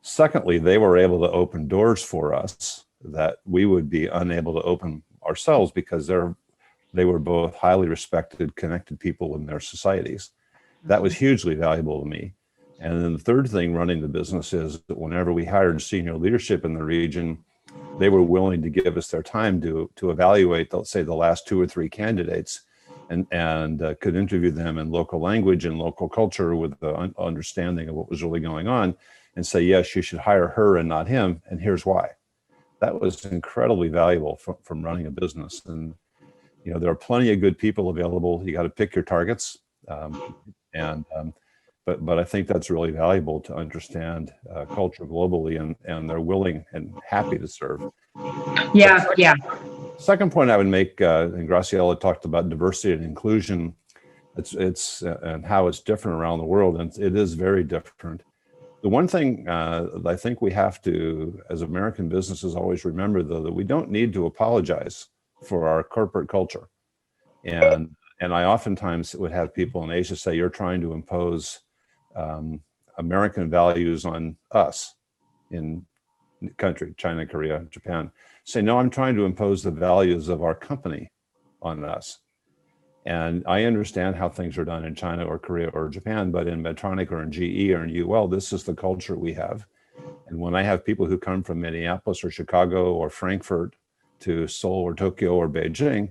Secondly, they were able to open doors for us that we would be unable to open ourselves because they were both highly respected, connected people in their societies. That was hugely valuable to me. And then the third thing running the business is that whenever we hired senior leadership in the region, they were willing to give us their time to evaluate, let's say, the last 2 or 3 candidates and could interview them in local language and local culture with the understanding of what was really going on and say, yes, you should hire her and not him. And here's why. That was incredibly valuable from running a business. And, there are plenty of good people available. You got to pick your targets. But I think that's really valuable to understand culture globally, and they're willing and happy to serve. Yeah. Second point I would make, and Graciela talked about diversity and inclusion. It's and how it's different around the world, and it is very different. The one thing I think we have to, as American businesses, always remember, though, that we don't need to apologize for our corporate culture. And I oftentimes would have people in Asia say, you're trying to impose American values on us in the country, China, Korea, Japan. Say, no, I'm trying to impose the values of our company on us. And I understand how things are done in China or Korea or Japan, but in Medtronic or in GE or in UL, this is the culture we have. And when I have people who come from Minneapolis or Chicago or Frankfurt to Seoul or Tokyo or Beijing,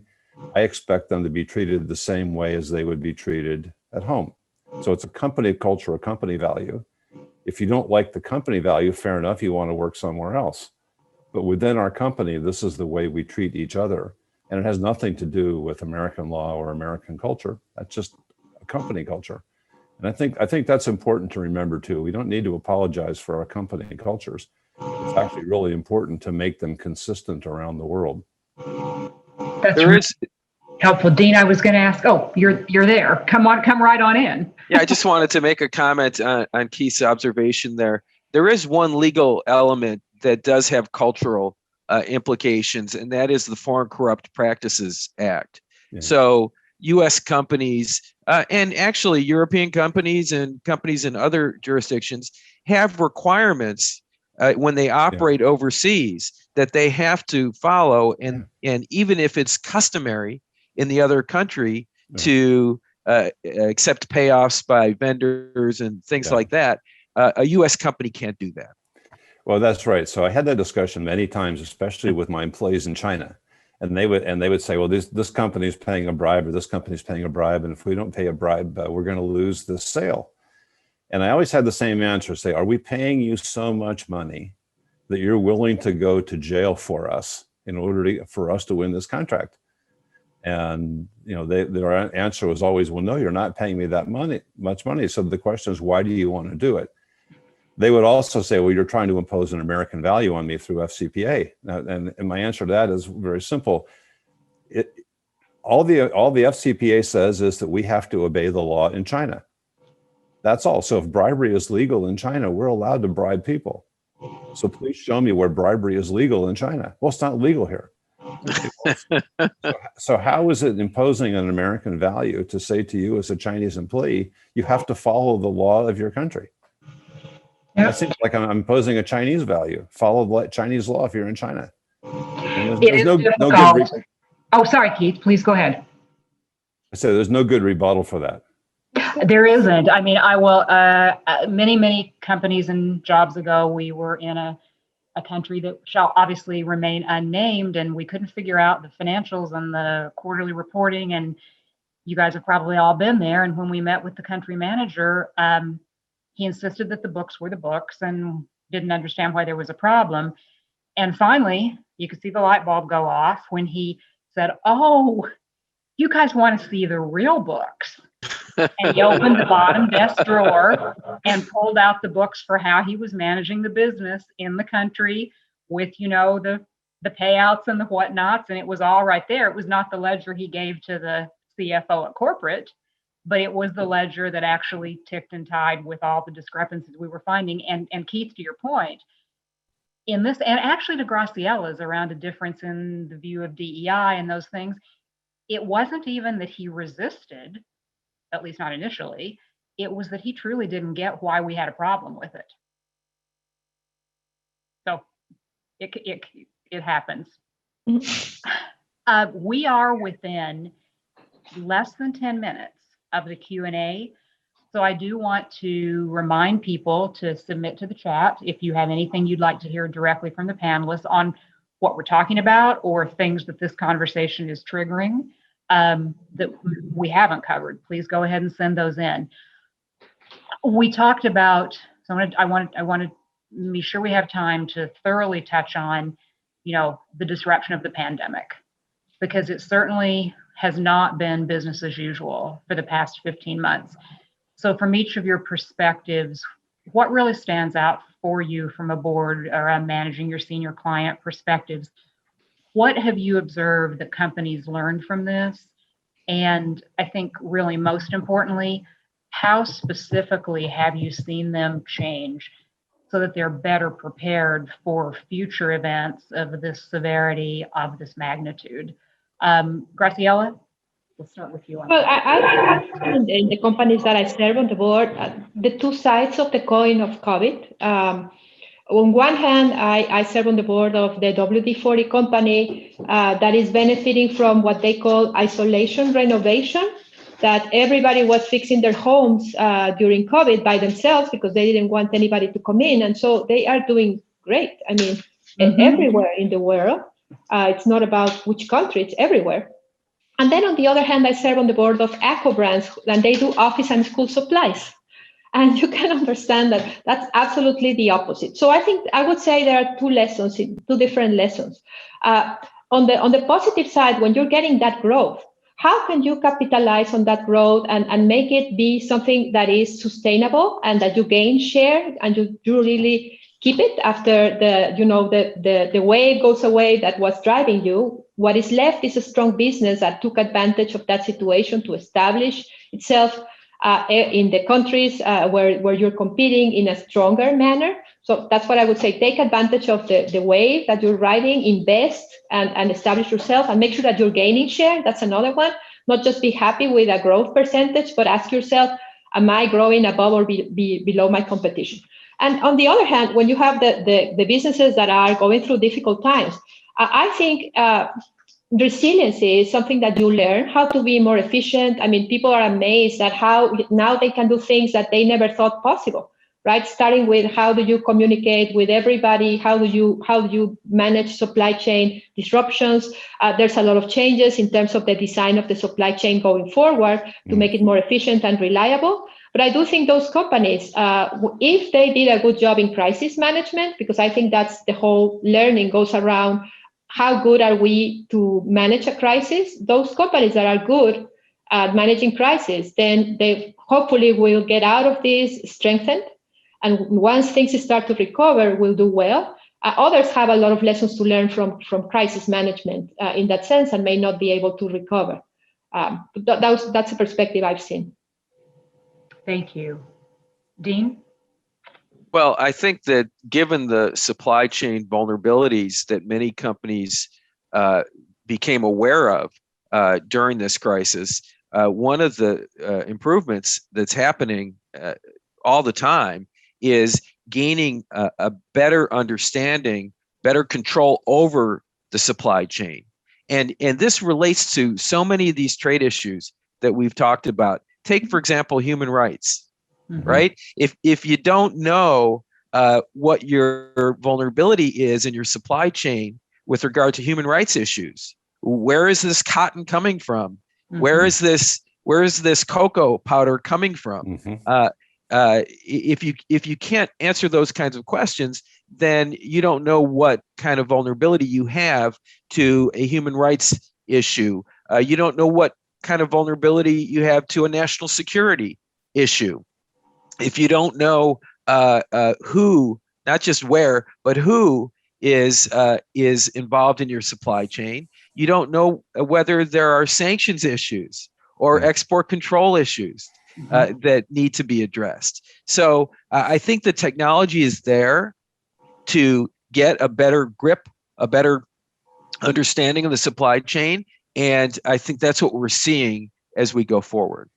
I expect them to be treated the same way as they would be treated at home. So it's a company culture, a company value. If you don't like the company value, fair enough, you want to work somewhere else. But within our company, this is the way we treat each other. And it has nothing to do with American law or American culture. That's just a company culture. And I think that's important to remember too. We don't need to apologize for our company cultures. It's actually really important to make them consistent around the world. That's helpful. Dean, I was going to ask, oh, you're there. Come right on in. Yeah, I just wanted to make a comment on Keith's observation there. There is one legal element that does have cultural implications, and that is the Foreign Corrupt Practices Act. Yeah. So U.S. companies and actually European companies and companies in other jurisdictions have requirements when they operate overseas that they have to follow, and even if it's customary in the other country to accept payoffs by vendors and things like that, a U.S. company can't do that. Well, that's right. So I had that discussion many times, especially with my employees in China, and they would say, well, this company is paying a bribe, or this company is paying a bribe, and if we don't pay a bribe, we're going to lose this sale. And I always had the same answer: say, are we paying you so much money that you're willing to go to jail for us in order for us to win this contract? And their answer was always, well, no, you're not paying me that much money. So the question is, why do you want to do it? They would also say, well, you're trying to impose an American value on me through FCPA. And my answer to that is very simple. All the FCPA says is that we have to obey the law in China. That's all. So if bribery is legal in China, we're allowed to bribe people. So please show me where bribery is legal in China. Well, it's not legal here. So how is it imposing an American value to say to you as a Chinese employee, you have to follow the law of your country? That seems like I'm imposing a Chinese value. Follow Chinese law if you're in China. There's no good oh, sorry, Keith. Please go ahead. I said there's no good rebuttal for that. There isn't. I mean, I will. Many companies and jobs ago, we were in a country that shall obviously remain unnamed, and we couldn't figure out the financials and the quarterly reporting. And you guys have probably all been there. And when we met with the country manager, he insisted that the books were the books and didn't understand why there was a problem. And finally, you could see the light bulb go off when he said, "Oh, you guys want to see the real books?" And he opened the bottom desk drawer and pulled out the books for how he was managing the business in the country with, the payouts and the whatnots. And it was all right there. It was not the ledger he gave to the CFO at corporate, but it was the ledger that actually ticked and tied with all the discrepancies we were finding. And Keith, to your point, in this, and actually to Graciela's around a difference in the view of DEI and those things, it wasn't even that he resisted, at least not initially. It was that he truly didn't get why we had a problem with it. So it happens. Mm-hmm. We are within less than 10 minutes of the Q&A. So I do want to remind people to submit to the chat if you have anything you'd like to hear directly from the panelists on what we're talking about or things that this conversation is triggering that we haven't covered. Please go ahead and send those in. We talked about, so I want to be sure we have time to thoroughly touch on, the disruption of the pandemic, because it certainly has not been business as usual for the past 15 months. So from each of your perspectives, what really stands out for you from a board or managing your senior client perspectives? What have you observed that companies learned from this? And I think really most importantly, how specifically have you seen them change so that they're better prepared for future events of this severity, of this magnitude? Graciela, we'll start with you. Well, I think in the companies that I serve on the board, the two sides of the coin of COVID. On one hand, I serve on the board of the WD-40 company that is benefiting from what they call isolation renovation, that everybody was fixing their homes during COVID by themselves because they didn't want anybody to come in. And so they are doing great. I mean, everywhere in the world. It's not about which country, it's everywhere. And then on the other hand, I serve on the board of Eco Brands, and they do office and school supplies. And you can understand that that's absolutely the opposite. So I think I would say there are two different lessons. On the positive side, when you're getting that growth, how can you capitalize on that growth and make it be something that is sustainable and that you gain share and you really keep it after the wave goes away that was driving you? What is left is a strong business that took advantage of that situation to establish itself in the countries where you're competing in a stronger manner. So that's what I would say. Take advantage of the wave that you're riding, invest and establish yourself and make sure that you're gaining share. That's another one. Not just be happy with a growth percentage, but ask yourself, am I growing above or below my competition? And on the other hand, when you have the businesses that are going through difficult times, I think resiliency is something that you learn how to be more efficient. I mean, people are amazed at how now they can do things that they never thought possible, right? Starting with how do you communicate with everybody? How do you manage supply chain disruptions? There's a lot of changes in terms of the design of the supply chain going forward to make it more efficient and reliable. But I do think those companies, if they did a good job in crisis management, because I think that's the whole learning goes around how good are we to manage a crisis? Those companies that are good at managing crisis, then they hopefully will get out of this strengthened. And once things start to recover, will do well. Others have a lot of lessons to learn from crisis management in that sense and may not be able to recover. That's a perspective I've seen. Thank you. Dean? Well, I think that given the supply chain vulnerabilities that many companies became aware of during this crisis, one of the improvements that's happening all the time is gaining a better understanding, better control over the supply chain. And this relates to so many of these trade issues that we've talked about. Take, for example, human rights. Mm-hmm. Right? If you don't know what your vulnerability is in your supply chain with regard to human rights issues, where is this cotton coming from? Mm-hmm. Where is this cocoa powder coming from? Mm-hmm. If you can't answer those kinds of questions, then you don't know what kind of vulnerability you have to a human rights issue. You don't know what kind of vulnerability you have to a national security issue. If you don't know who, not just where, but who is involved in your supply chain, you don't know whether there are sanctions issues or export control issues that need to be addressed. So I think the technology is there to get a better grip, a better understanding of the supply chain, and I think that's what we're seeing as we go forward.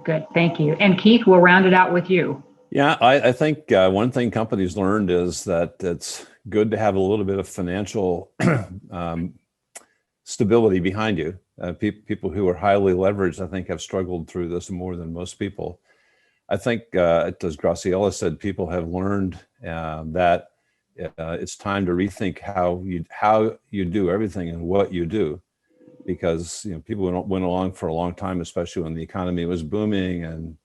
Good, thank you. And Keith, we'll round it out with you. Yeah, I think one thing companies learned is that it's good to have a little bit of financial stability behind you. People who are highly leveraged, I think, have struggled through this more than most people. I think, as Graciela said, people have learned that it's time to rethink how you do everything and what you do. Because people went along for a long time, especially when the economy was booming and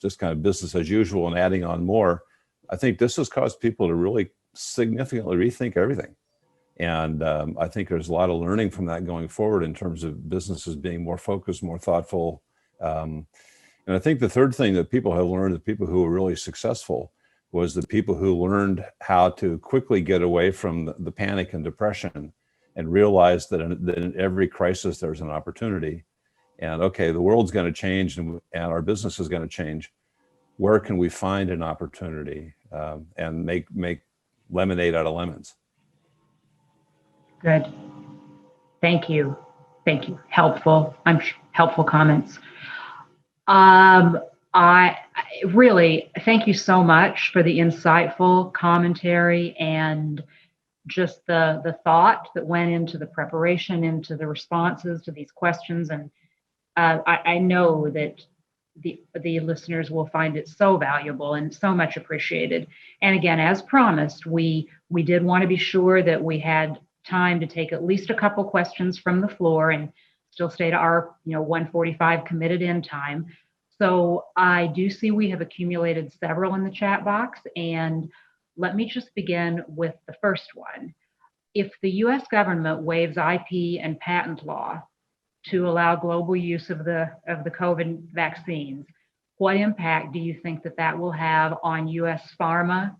just kind of business as usual and adding on more. I think this has caused people to really significantly rethink everything. And I think there's a lot of learning from that going forward in terms of businesses being more focused, more thoughtful. And I think the third thing that people have learned, the people who were really successful, was the people who learned how to quickly get away from the panic and depression and realize that in every crisis, there's an opportunity. And okay, the world's going to change and our business is going to change. Where can we find an opportunity and make lemonade out of lemons? Good. Thank you. Thank you. Helpful comments. I really thank you so much for the insightful commentary and just the thought that went into the preparation, into the responses to these questions. And I know that the listeners will find it so valuable and so much appreciated. And again, as promised, we did want to be sure that we had time to take at least a couple questions from the floor. And still stay to our 1:45 committed end time. So I do see we have accumulated several in the chat box, and let me just begin with the first one. If the US government waives IP and patent law to allow global use of the COVID vaccines, what impact do you think that will have on US pharma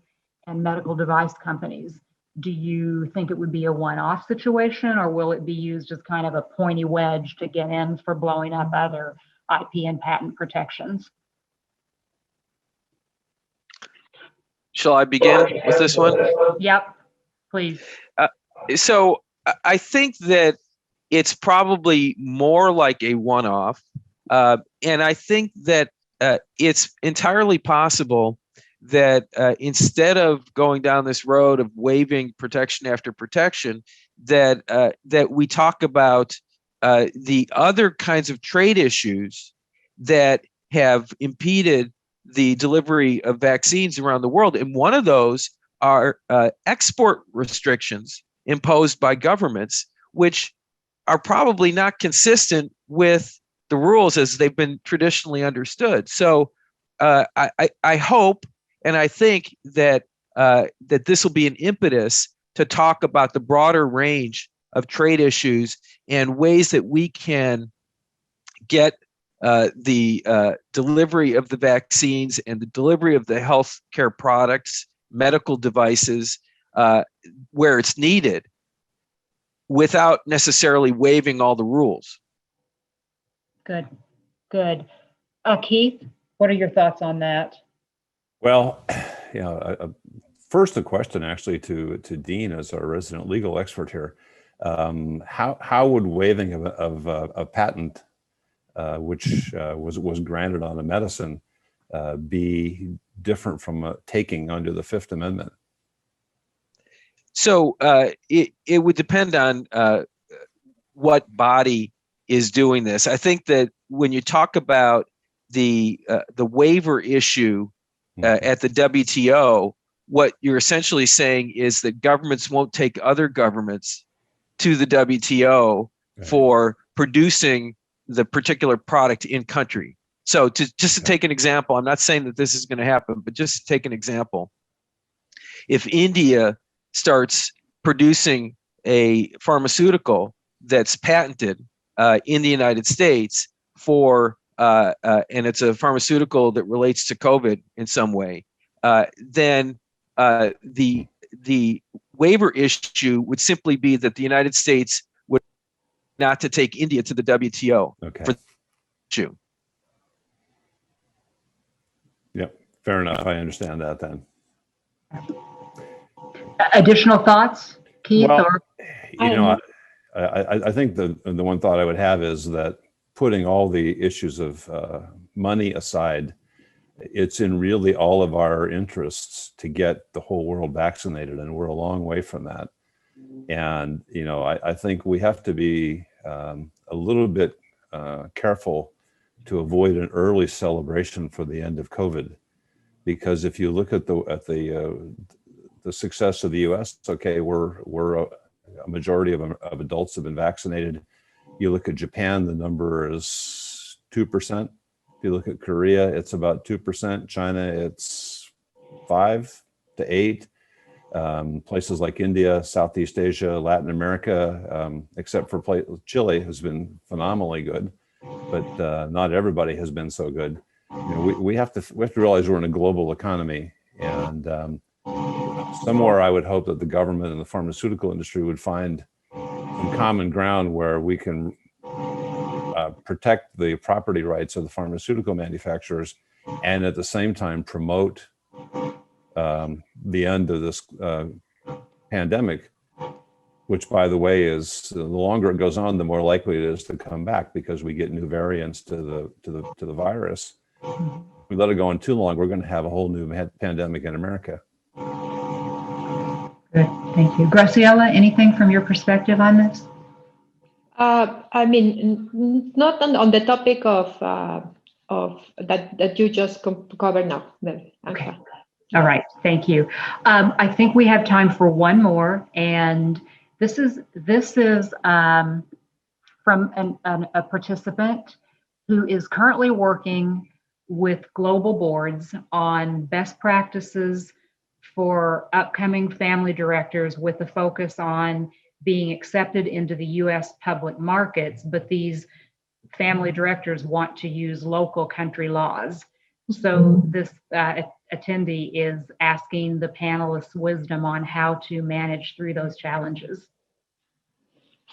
and medical device companies? Do you think it would be a one-off situation, or will it be used as kind of a pointy wedge to get in for blowing up other IP and patent protections? Shall I begin with this one? Yep, please. So I think that it's probably more like a one-off. And I think that it's entirely possible that instead of going down this road of waiving protection after protection, that we talk about the other kinds of trade issues that have impeded the delivery of vaccines around the world. And one of those are export restrictions imposed by governments, which are probably not consistent with the rules as they've been traditionally understood. So I hope and I think that that this will be an impetus to talk about the broader range of trade issues and ways that we can get the delivery of the vaccines and the delivery of the healthcare products, medical devices, where it's needed, without necessarily waiving all the rules. Good. Keith, what are your thoughts on that? Well, first a question actually to Dean as our resident legal expert here. How would waiving of a patent, which was granted on a medicine, be different from taking under the Fifth Amendment? So it would depend on what body is doing this. I think that when you talk about the waiver issue at the WTO, what you're essentially saying is that governments won't take other governments to the WTO for producing the particular product in country. So just to take an example, I'm not saying that this is going to happen, but just to take an example, if India starts producing a pharmaceutical that's patented in the United States for and it's a pharmaceutical that relates to COVID in some way, then the waiver issue would simply be that the United States would not to take India to the WTO for the issue. Yep, fair enough. I understand that then. Additional thoughts, Keith? Well, I think the one thought I would have is that putting all the issues of money aside, it's in really all of our interests to get the whole world vaccinated, and we're a long way from that. And I think we have to be a little bit careful to avoid an early celebration for the end of COVID, because if you look at the success of the U.S., okay, we're a majority of adults have been vaccinated. You look at Japan, the number is 2%. If you look at Korea, it's about 2%. China, it's 5 to 8. Places like India, Southeast Asia, Latin America, except for Chile, has been phenomenally good, but not everybody has been so good. We have to realize we're in a global economy, and somewhere I would hope that the government and the pharmaceutical industry would find some common ground where we can protect the property rights of the pharmaceutical manufacturers and at the same time promote the end of this pandemic, which, by the way, is the longer it goes on, the more likely it is to come back, because we get new variants to the virus. If we let it go on too long, we're going to have a whole new pandemic in America. Good, thank you. Graciela, anything from your perspective on this? I mean, not on the topic of that you just covered now. Okay. All right. Thank you. I think we have time for one more, and this is from from a participant who is currently working with global boards on best practices for upcoming family directors with a focus on being accepted into the US public markets, but these family directors want to use local country laws. So this attendee is asking the panelists' wisdom on how to manage through those challenges.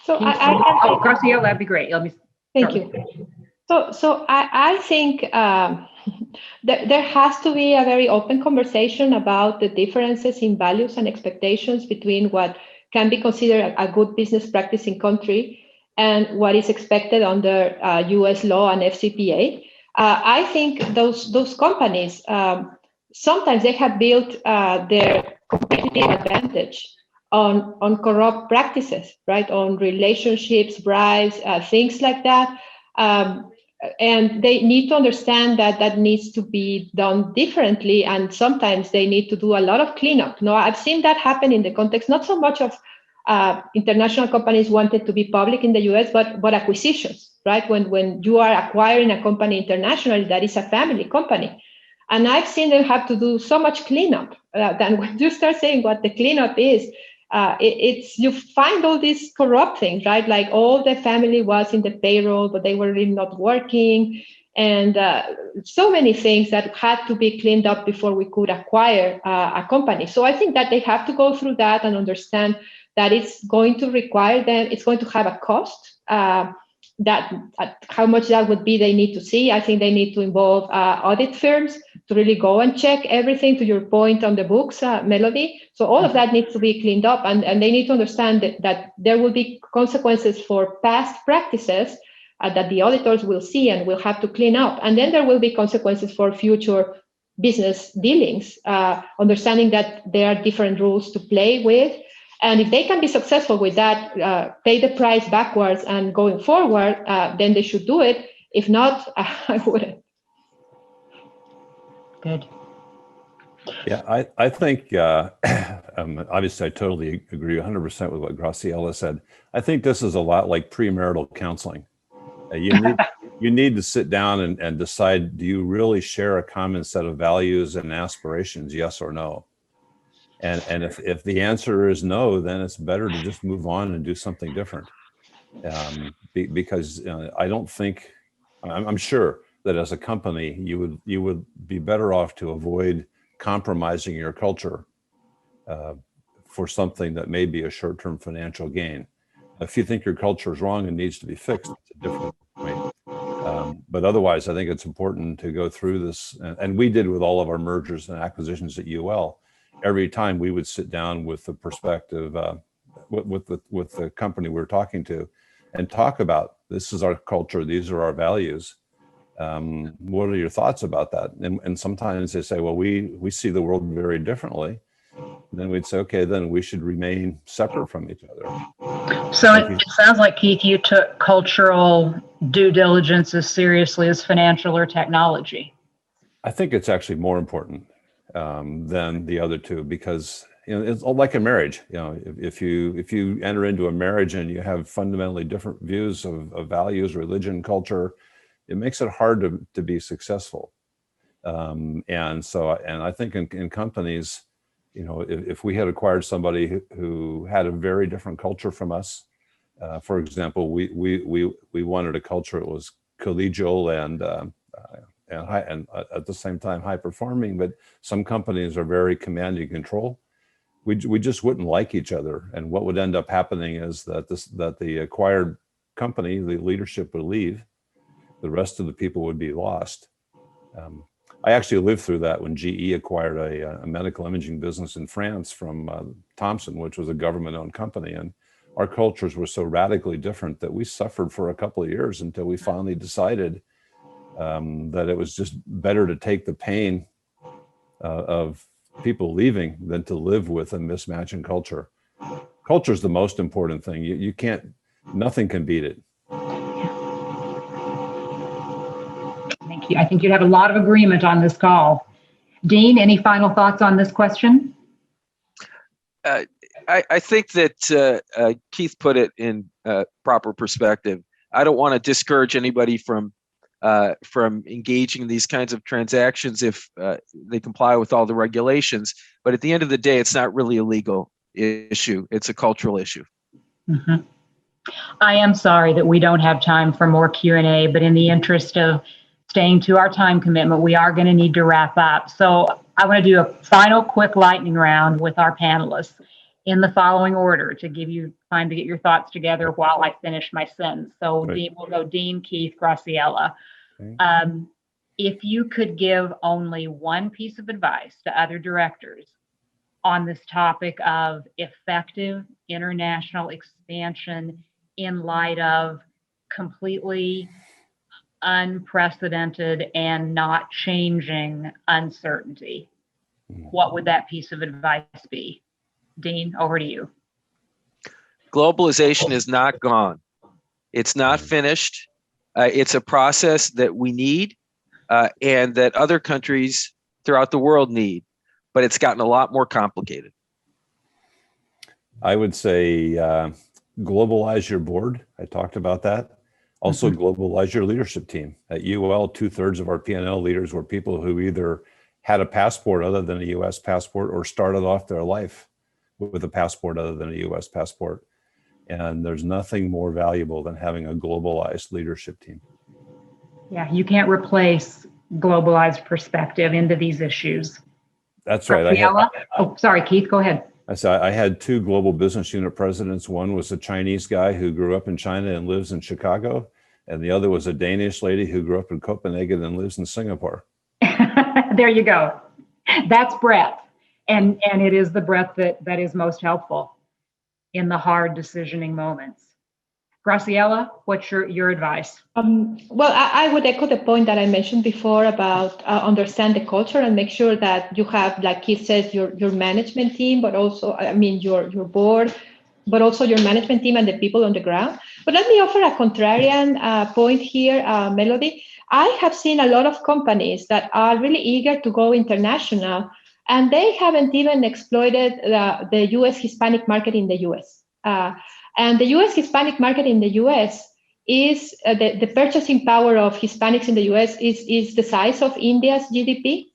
So Graciela, that'd be great. Let me thank you. So I think there has to be a very open conversation about the differences in values and expectations between what can be considered a good business practice in country and what is expected under US law and FCPA. I think those companies, sometimes they have built their competitive advantage on corrupt practices, right? On relationships, bribes, things like that. And they need to understand that that needs to be done differently. And sometimes they need to do a lot of cleanup. No, I've seen that happen in the context, not so much of international companies wanted to be public in the US, but acquisitions, right? When you are acquiring a company internationally, that is a family company. And I've seen them have to do so much cleanup that when you start saying what the cleanup is, it's you find all these corrupt things, right? Like all the family was in the payroll, but they were really not working. And so many things that had to be cleaned up before we could acquire a company. So I think that they have to go through that and understand that it's going to require them, it's going to have a cost. That how much that would be, they need to see. I think they need to involve audit firms to really go and check everything, to your point on the books, Melody. So all of that needs to be cleaned up, and they need to understand that there will be consequences for past practices that the auditors will see and will have to clean up. And then there will be consequences for future business dealings, understanding that there are different rules to play with. And if they can be successful with that, pay the price backwards and going forward, then they should do it. If not, I wouldn't. Good. Yeah, I think, obviously I totally agree 100% with what Graciela said. I think this is a lot like premarital counseling. You need to sit down and decide, do you really share a common set of values and aspirations, yes or no? And if the answer is no, then it's better to just move on and do something different. Because I don't think, I'm sure that as a company, you would be better off to avoid compromising your culture for something that may be a short-term financial gain. If you think your culture is wrong and needs to be fixed, it's a different point. But otherwise, I think it's important to go through this, and we did with all of our mergers and acquisitions at UL. Every time we would sit down with the perspective, with the company we're talking to, and talk about, this is our culture, these are our values. What are your thoughts about that? And sometimes they say, well, we see the world very differently. And then we'd say, okay, then we should remain separate from each other. So it sounds like, Keith, you took cultural due diligence as seriously as financial or technology. I think it's actually more important than the other two, because it's like a marriage. If you enter into a marriage and you have fundamentally different views of values, religion, culture, it makes it hard to be successful. And I think in companies, if we had acquired somebody who had a very different culture from us, for example, we wanted a culture that was collegial and at the same time high performing, but some companies are very command and control. We just wouldn't like each other, and what would end up happening is that the acquired company, the leadership would leave, the rest of the people would be lost. I actually lived through that when GE acquired a medical imaging business in France from Thomson, which was a government-owned company, and our cultures were so radically different that we suffered for a couple of years until we finally decided that it was just better to take the pain of people leaving than to live with a mismatch in culture. Culture is the most important thing. You can't, nothing can beat it. Thank you. I think you have a lot of agreement on this call. Dean, any final thoughts on this question? I think that Keith put it in proper perspective. I don't want to discourage anybody from engaging in these kinds of transactions if they comply with all the regulations. But at the end of the day, it's not really a legal issue. It's a cultural issue. Mm-hmm. I am sorry that we don't have time for more Q&A, but in the interest of staying to our time commitment, we are going to need to wrap up. So I want to do a final quick lightning round with our panelists in the following order to give you time to get your thoughts together while I finish my sentence. So Right. we'll go Dean, Keith, Graciela. Okay. If you could give only one piece of advice to other directors on this topic of effective international expansion in light of completely unprecedented and not changing uncertainty, what would that piece of advice be? Dean, over to you. Globalization is not gone. It's not finished. It's a process that we need and that other countries throughout the world need, but it's gotten a lot more complicated. I would say globalize your board. I talked about that. Also globalize your leadership team. At UL, 2/3 of our P&L leaders were people who either had a passport other than a US passport or started off their life with a passport other than a US passport. And there's nothing more valuable than having a globalized leadership team. Yeah, you can't replace globalized perspective into these issues. That's right. Sorry, Keith, go ahead. I had 2 global business unit presidents. One was a Chinese guy who grew up in China and lives in Chicago. And the other was a Danish lady who grew up in Copenhagen and lives in Singapore. There you go. That's breadth. And it is the breadth that is most helpful in the hard decisioning moments. Graciela, what's your advice? Well, I would echo the point that I mentioned before about understand the culture and make sure that you have, like Keith says, your management team, but also, your board, but also your management team and the people on the ground. But let me offer a contrarian point here, Melody. I have seen a lot of companies that are really eager to go international, and they haven't even exploited the U.S. Hispanic market in the U.S. And the U.S. Hispanic market in the U.S. is the purchasing power of Hispanics in the U.S. is the size of India's GDP.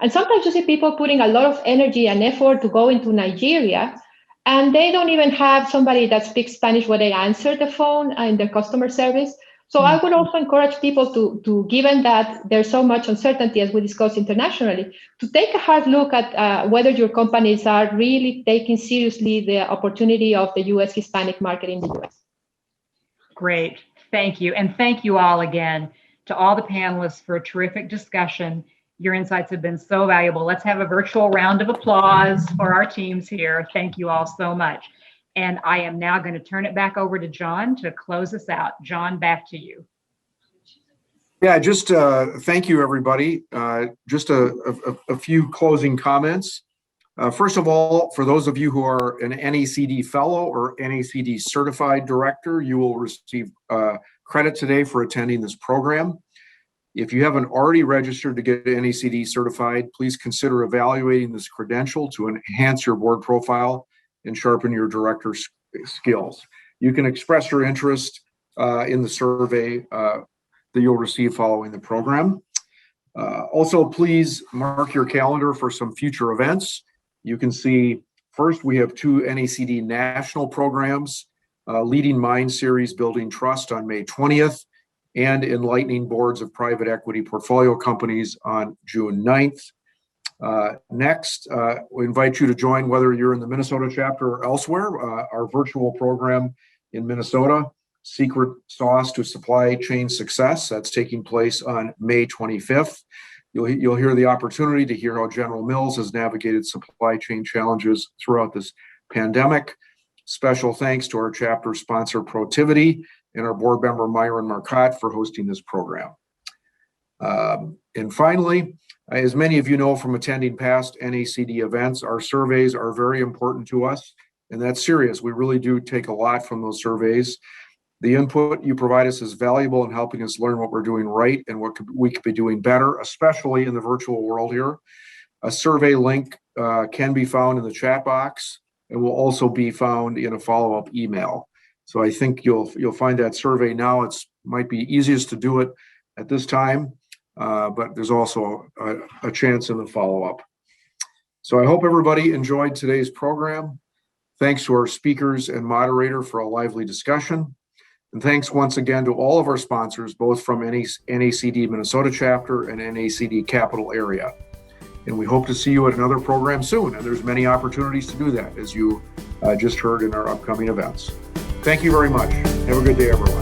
And sometimes you see people putting a lot of energy and effort to go into Nigeria, and they don't even have somebody that speaks Spanish where they answer the phone in their customer service. So I would also encourage people to, given that there's so much uncertainty as we discuss internationally, to take a hard look at whether your companies are really taking seriously the opportunity of the U.S. Hispanic market in the U.S. Great, thank you. And thank you all again to all the panelists for a terrific discussion. Your insights have been so valuable. Let's have a virtual round of applause for our teams here. Thank you all so much. And I am now going to turn it back over to John to close us out. John, back to you. Yeah, just thank you, everybody. Just a few closing comments. First of all, for those of you who are an NACD fellow or NACD certified director, you will receive credit today for attending this program. If you haven't already registered to get NACD certified, please consider evaluating this credential to enhance your board profile and sharpen your director skills. You can express your interest in the survey that you'll receive following the program. Also, please mark your calendar for some future events. You can see, first, we have 2 NACD national programs, Leading Mind Series Building Trust on May 20th, and Enlightening Boards of Private Equity Portfolio Companies on June 9th. Next, we invite you to join, whether you're in the Minnesota chapter or elsewhere, our virtual program in Minnesota, Secret Sauce to Supply Chain Success. That's taking place on May 25th. You'll hear the opportunity to hear how General Mills has navigated supply chain challenges throughout this pandemic. Special thanks to our chapter sponsor, Protivity, and our board member, Myron Marcotte, for hosting this program. And finally, as many of you know from attending past NACD events, our surveys are very important to us, and that's serious. We really do take a lot from those surveys. The input you provide us is valuable in helping us learn what we're doing right and what we could be doing better, especially in the virtual world here. A survey link can be found in the chat box and will also be found in a follow-up email. So I think you'll find that survey now. It's might be easiest to do it at this time, but there's also a chance in the follow-up. So I hope everybody enjoyed today's program. Thanks to our speakers and moderator for a lively discussion. And thanks once again to all of our sponsors, both from NACD Minnesota chapter and NACD Capital Area. And we hope to see you at another program soon. And there's many opportunities to do that, as you just heard in our upcoming events. Thank you very much. Have a good day, everyone.